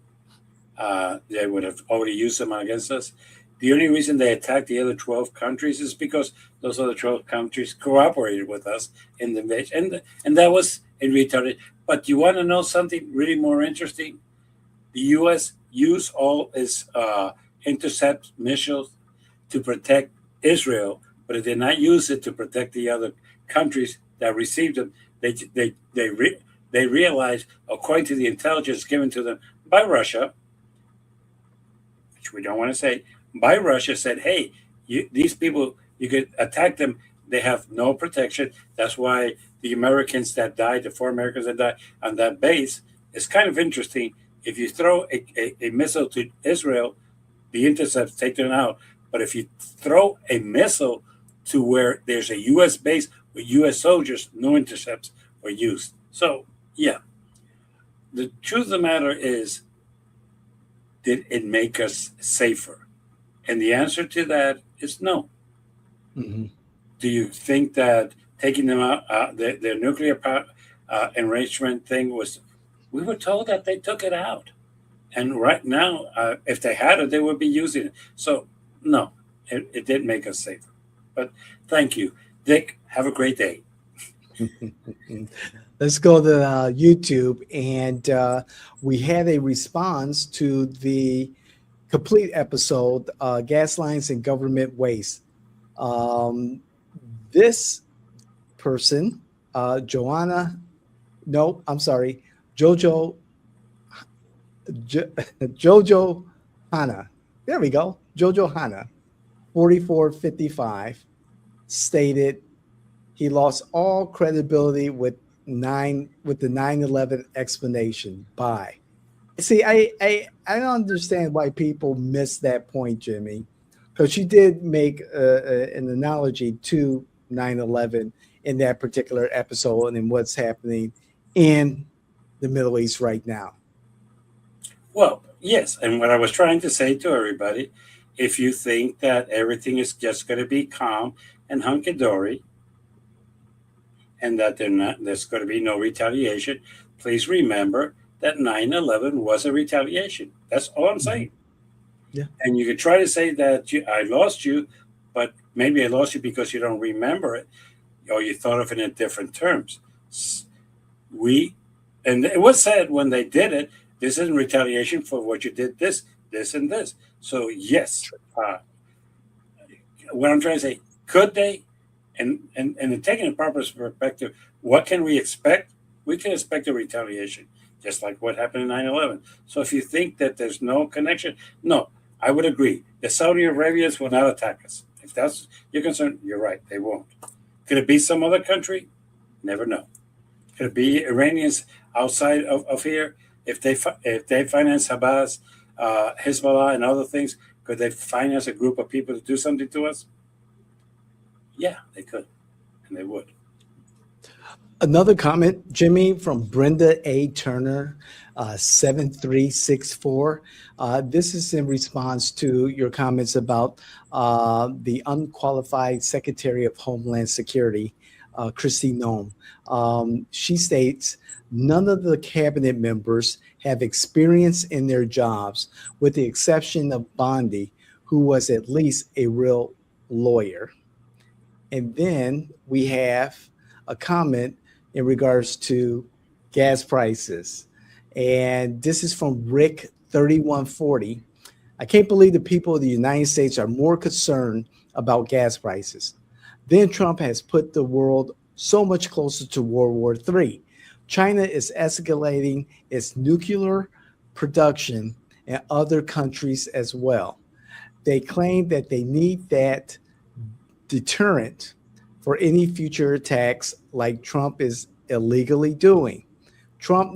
S2: they would have already used them against us. The only reason they attacked the other 12 countries is because those other 12 countries cooperated with us in the invasion, and that was in retarded. But you want to know something really more interesting? The U.S. used all its intercept missiles to protect Israel, but it did not use it to protect the other countries that received them. They realized, according to the intelligence given to them by Russia, which we don't want to say, by Russia, said, hey, these people, you could attack them. They have no protection. That's why the Americans that died, the 4 Americans that died on that base, it's kind of interesting. If you throw a missile to Israel, the intercepts take them out. But if you throw a missile to where there's a U.S. base with U.S. soldiers, no intercepts were used. So, yeah. The truth of the matter is, did it make us safer? And the answer to that is no.
S1: Mm-hmm.
S2: Do you think that taking them out, their nuclear power, enrichment thing was, we were told that they took it out. And right now, if they had it, they would be using it. So, no, it did make us safer. But thank you. Dick, have a great day.
S1: Let's go to YouTube. And we had a response to the complete episode, Gas Lines and Government Waste. This person, Jojo Hana. There we go. Jojo Hana, 4455, stated he lost all credibility with the 9/11 explanation. Bye. See, I don't understand why people miss that point, Jimmy, because she did make an analogy to 9/11 in that particular episode and in what's happening in the Middle East right now.
S2: Well, yes. And what I was trying to say to everybody, if you think that everything is just going to be calm and hunky-dory and that there's going to be no retaliation, please remember that 9/11 was a retaliation. That's all I'm saying.
S1: Yeah. And
S2: you could try to say that I lost you, but maybe I lost you because you don't remember it or you thought of it in different terms. And it was said when they did it, this isn't retaliation for what you did, this, and this. So, yes. What I'm trying to say, could they? And taking a proper perspective, what can we expect? We can expect a retaliation, just like what happened in 9/11. So if you think that there's no connection, no, I would agree. The Saudi Arabians will not attack us. If that's your concern, you're right. They won't. Could it be some other country? Never know. Could it be Iranians outside of here? If they finance Hamas, Hezbollah, and other things, could they finance a group of people to do something to us? Yeah, they could, and they would.
S1: Another comment, Jimmy, from Brenda A. Turner, 7364. This is in response to your comments about the unqualified Secretary of Homeland Security, Kristi Noem. She states, none of the cabinet members have experience in their jobs, with the exception of Bondi, who was at least a real lawyer. And then we have a comment in regards to gas prices. And this is from Rick 3140. I can't believe the people of the United States are more concerned about gas prices. Then Trump has put the world so much closer to World War III. China is escalating its nuclear production and other countries as well. They claim that they need that deterrent for any future attacks like Trump is illegally doing. Trump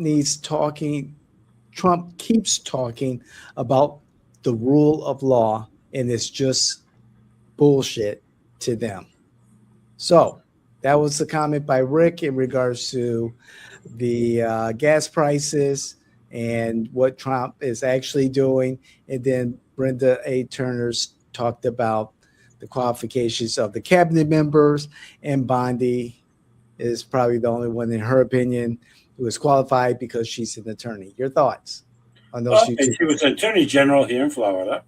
S1: keeps talking about the rule of law, and it's just bullshit to them. So that was the comment by Rick in regards to the gas prices and what Trump is actually doing. And then Brenda A. Turner's talked about the qualifications of the cabinet members, and Bondi is probably the only one, in her opinion, who is qualified because she's an attorney. Your thoughts on those two?
S2: And she was Attorney General here in Florida.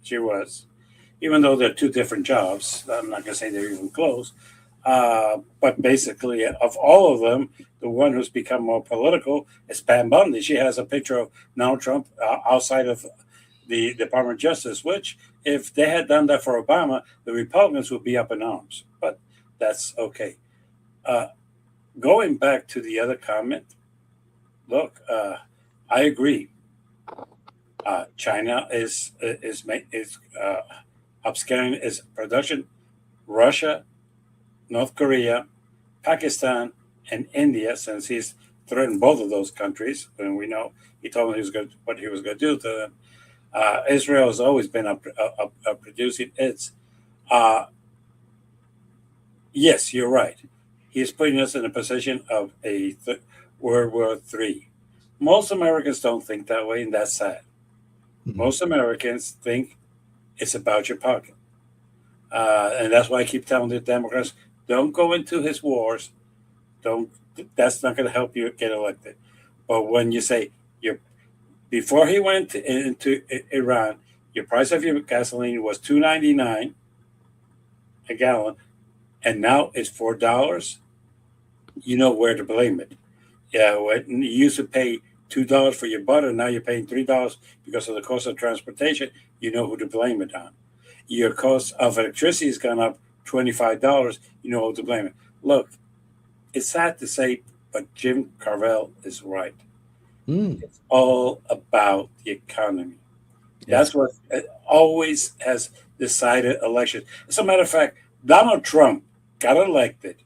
S2: She was, even though they're two different jobs. I'm not going to say they're even close. But basically, of all of them, the one who's become more political is Pam Bondi. She has a picture of Donald Trump outside of the Department of Justice, which, if they had done that for Obama, the Republicans would be up in arms. But that's okay. Going back to the other comment, look, I agree. China is upscaling its production. Russia, North Korea, Pakistan, and India, since he's threatened both of those countries, and we know he told them what he was going to do to them. Israel has always been producing its. Yes, you're right. He's putting us in a position of a World War III. Most Americans don't think that way, and that's sad. Most Americans think it's about your pocket. And that's why I keep telling the Democrats, don't go into his wars. That's not going to help you get elected. But when you say before he went into Iran, your price of your gasoline was $2.99 a gallon, and now it's $4. You know where to blame it. Yeah, when you used to pay $2 for your butter, now you're paying $3 because of the cost of transportation. You know who to blame it on. Your cost of electricity has gone up $25. You know who to blame it. Look, it's sad to say, but Jim Carvell is right. It's all about the economy. That's what always has decided elections. As a matter of fact, Donald Trump got elected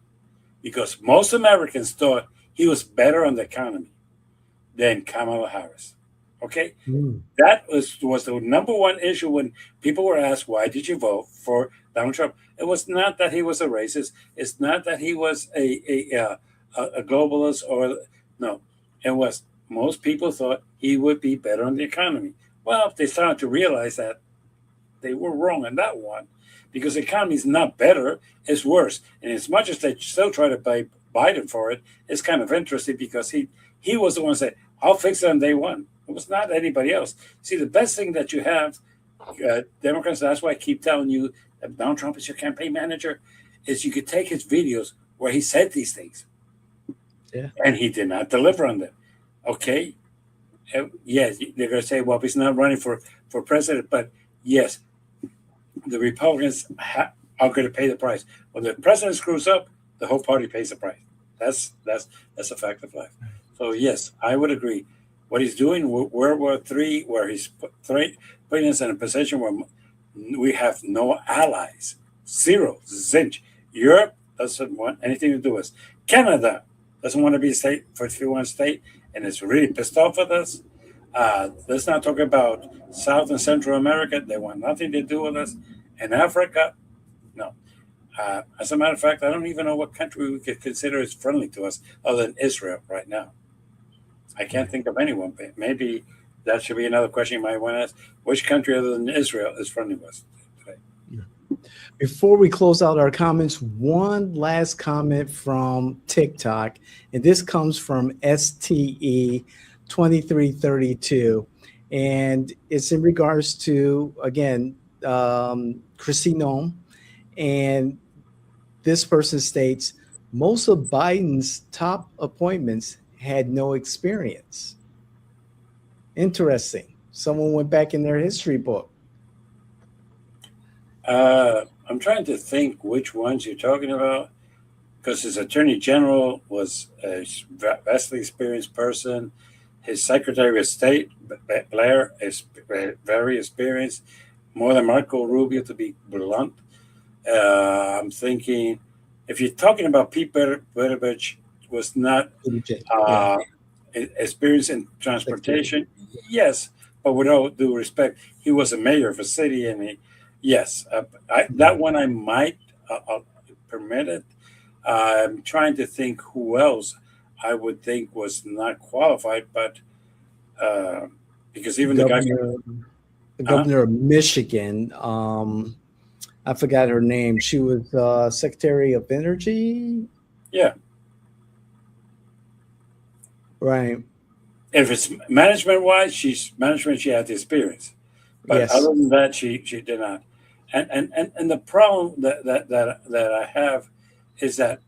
S2: because most Americans thought he was better on the economy than Kamala Harris. Okay? That was the number one issue when people were asked, why did you vote for Donald Trump? It was not that he was a racist. It's not that he was a globalist no. It was most people thought he would be better on the economy. Well, they started to realize that they were wrong on that one because the economy is not better, it's worse. And as much as they still try to buy Biden for it, it's kind of interesting because he was the one who said, I'll fix it on day one. It was not anybody else. See, the best thing that you have, Democrats, that's why I keep telling you that Donald Trump is your campaign manager, is you could take his videos where he said these things. Yeah. And he did not deliver on them. Okay. Yes, they're going to say, well, he's not running for president. But yes, the Republicans are going to pay the price. When the president screws up, the whole party pays the price. That's a fact of life. So yes, I would agree. What he's doing, World War III, where he's putting us in a position where we have no allies. Zero. Zinch. Europe doesn't want anything to do with us. Canada doesn't want to be a state for 51 state and is really pissed off with us. Let's not talk about South and Central America. They want nothing to do with us. And Africa, no. As a matter of fact, I don't even know what country we could consider is friendly to us other than Israel right now. I can't think of anyone, but maybe that should be another question you might want to ask. Which country other than Israel is friendly with us today?
S1: Before we close out our comments, one last comment from TikTok, and this comes from STE2332, and it's in regards to, again, Christine, and this person states, most of Biden's top appointments had no experience. Interesting. Someone went back in their history book.
S2: I'm trying to think which ones you're talking about, because his attorney general was a vastly experienced person. His secretary of state, Blair, is very experienced, more than Marco Rubio, to be blunt. I'm thinking, if you're talking about Pete Buttigieg, was not experienced in transportation, yes, but with all due respect, he was a mayor of a city, and that one I might permit it. I'm trying to think who else I would think was not qualified, but because even the
S1: governor of Michigan, I forgot her name. She was Secretary of Energy.
S2: Yeah.
S1: Right.
S2: If it's management-wise, she had the experience. But yes, other than that, she did not. And the problem that I have is that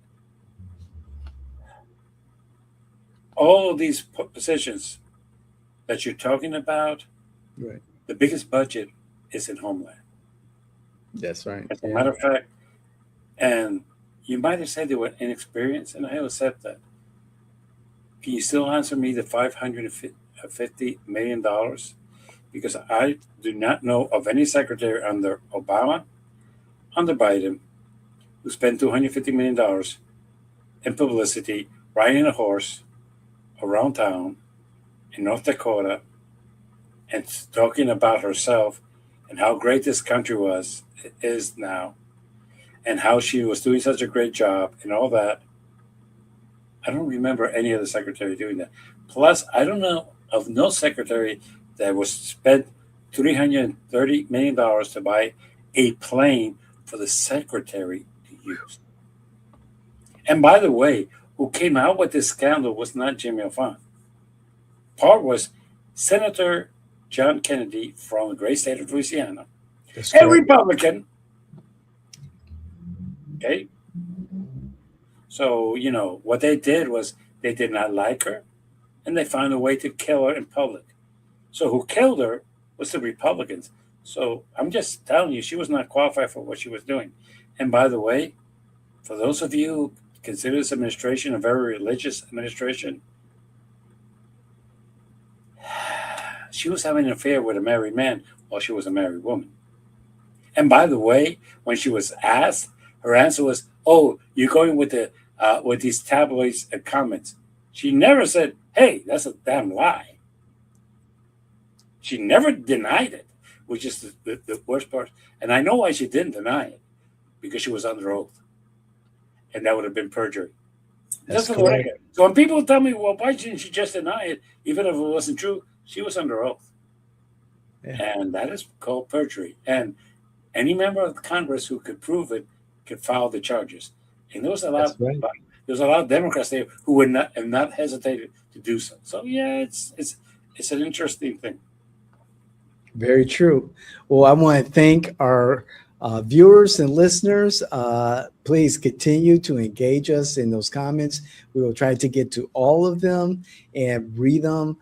S2: all of these positions that you're talking about,
S1: right,
S2: the biggest budget is in Homeland.
S1: That's right.
S2: As a matter of fact, and you might have said they were inexperienced, and I accept that. Can you still answer me the $550 million? Because I do not know of any secretary under Obama, under Biden, who spent $250 million in publicity, riding a horse around town in North Dakota and talking about herself and how great this country is now, and how she was doing such a great job and all that. I don't remember any other secretary doing that. Plus, I don't know of no secretary that was spent $330 million to buy a plane for the secretary to use. And by the way, who came out with this scandal was not Jimmy O'Fahon. Part was Senator John Kennedy from the great state of Louisiana, a Republican. Okay. So, what they did was they did not like her, and they found a way to kill her in public. So who killed her was the Republicans. So I'm just telling you, she was not qualified for what she was doing. And by the way, for those of you who consider this administration a very religious administration, she was having an affair with a married man while she was a married woman. And by the way, when she was asked, her answer was, "Oh, you're going with these tabloids and comments." She never said, "Hey, that's a damn lie." She never denied it, which is the worst part. And I know why she didn't deny it, because she was under oath, and that would have been perjury. That's correct. So when people tell me, "Well, why didn't she just deny it, even if it wasn't true?" She was under oath, and that is called perjury. And any member of Congress who could prove it could file the charges. And there was a lot. Right. There's a lot of Democrats there who would not have not hesitated to do so. So yeah, it's an interesting thing.
S1: Very true. Well, I want to thank our viewers and listeners. Please continue to engage us in those comments. We will try to get to all of them and read them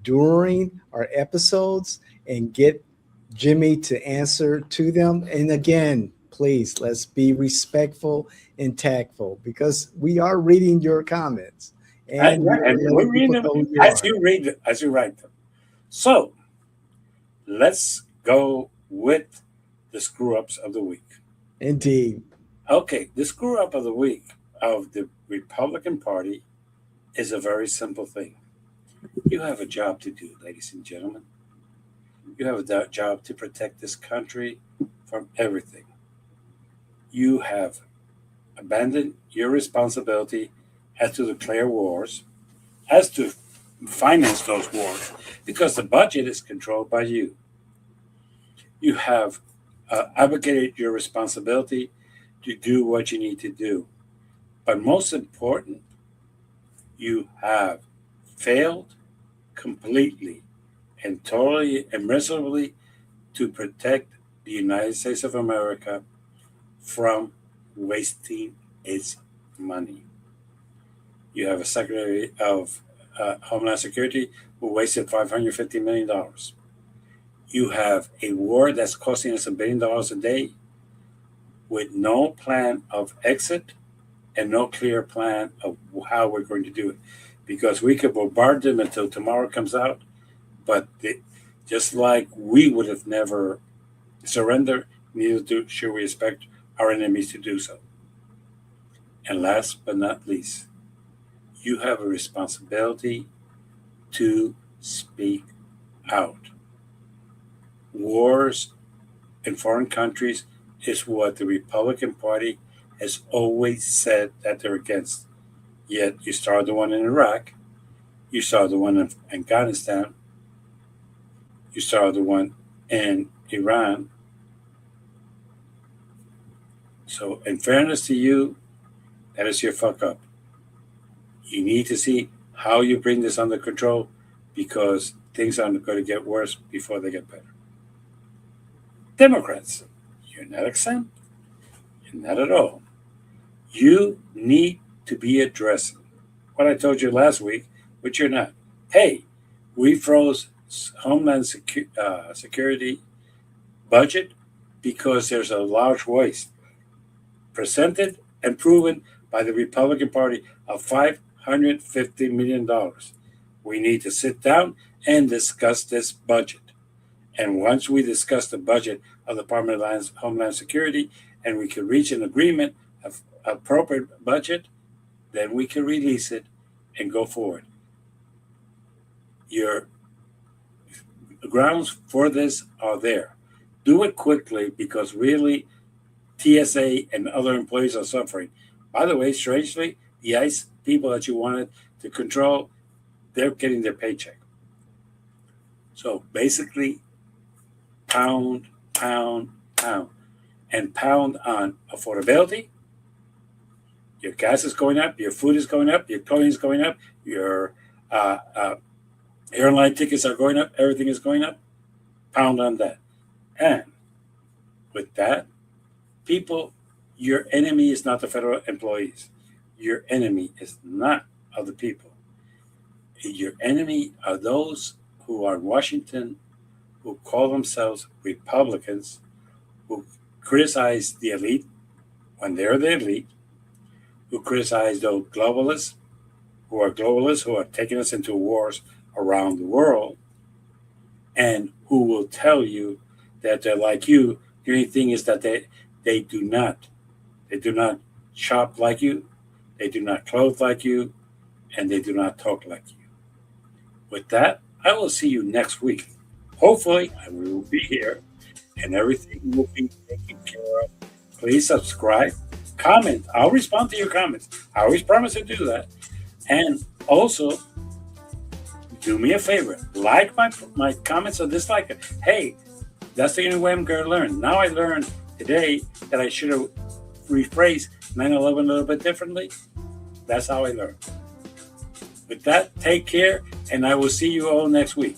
S1: during our episodes and get Jimmy to answer to them. And again, please, let's be respectful and tactful, because we are reading your comments.
S2: And we're reading them as you write them. So let's go with the screw-ups of the week.
S1: Indeed.
S2: Okay, the screw up of the week of the Republican Party is a very simple thing. You have a job to do, ladies and gentlemen. You have a job to protect this country from everything. You have abandoned your responsibility as to declare wars, as to finance those wars, because the budget is controlled by you. You have abrogated your responsibility to do what you need to do. But most important, you have failed completely and totally and mercifully to protect the United States of America from wasting its money. You have a Secretary of Homeland Security who wasted $550 million. You have a war that's costing us $1 billion a day with no plan of exit and no clear plan of how we're going to do it. Because we could bombard them until tomorrow comes out, but just like we would have never surrendered, neither should we expect our enemies to do so. And last but not least, you have a responsibility to speak out. Wars in foreign countries is what the Republican Party has always said that they're against. Yet you started the one in Iraq, you saw the one in Afghanistan, you saw the one in Iran. So, in fairness to you, that is your fuck up. You need to see how you bring this under control, because things are going to get worse before they get better. Democrats, you're not exempt. You're not at all. You need to be addressing what I told you last week, which you're not. Hey, we froze Homeland Security budget because there's a large waste presented and proven by the Republican Party of $550 million. We need to sit down and discuss this budget. And once we discuss the budget of the Department of Homeland Security and we can reach an agreement of appropriate budget, then we can release it and go forward. Your grounds for this are there. Do it quickly, because really TSA and other employees are suffering. By the way, strangely, the ICE people that you wanted to control, they're getting their paycheck. So basically, pound, pound, pound, and pound on affordability. Your gas is going up, your food is going up, your clothing is going up, your airline tickets are going up, everything is going up. Pound on that. And with that, people, your enemy is not the federal employees. Your enemy is not other people. Your enemy are those who are in Washington, who call themselves Republicans, who criticize the elite when they're the elite, who criticize those globalists, who are taking us into wars around the world, and who will tell you that they're like you. The only thing is that they do not shop like you, they do not clothe like you, and they do not talk like you. With that, I will see you next week. Hopefully, I will be here and everything will be taken care of. Please subscribe, comment. I'll respond to your comments. I always promise to do that. And also, do me a favor. Like my comments or dislike it. Hey, that's the only way I'm going to learn. Now I learned today that I should have rephrased 9/11 a little bit differently. That's how I learned. With that, take care, and I will see you all next week.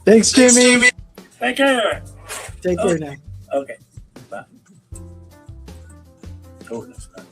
S1: Thanks, Jimmy.
S2: Take care.
S1: Take care now.
S2: Okay. Bye. Oh, that's not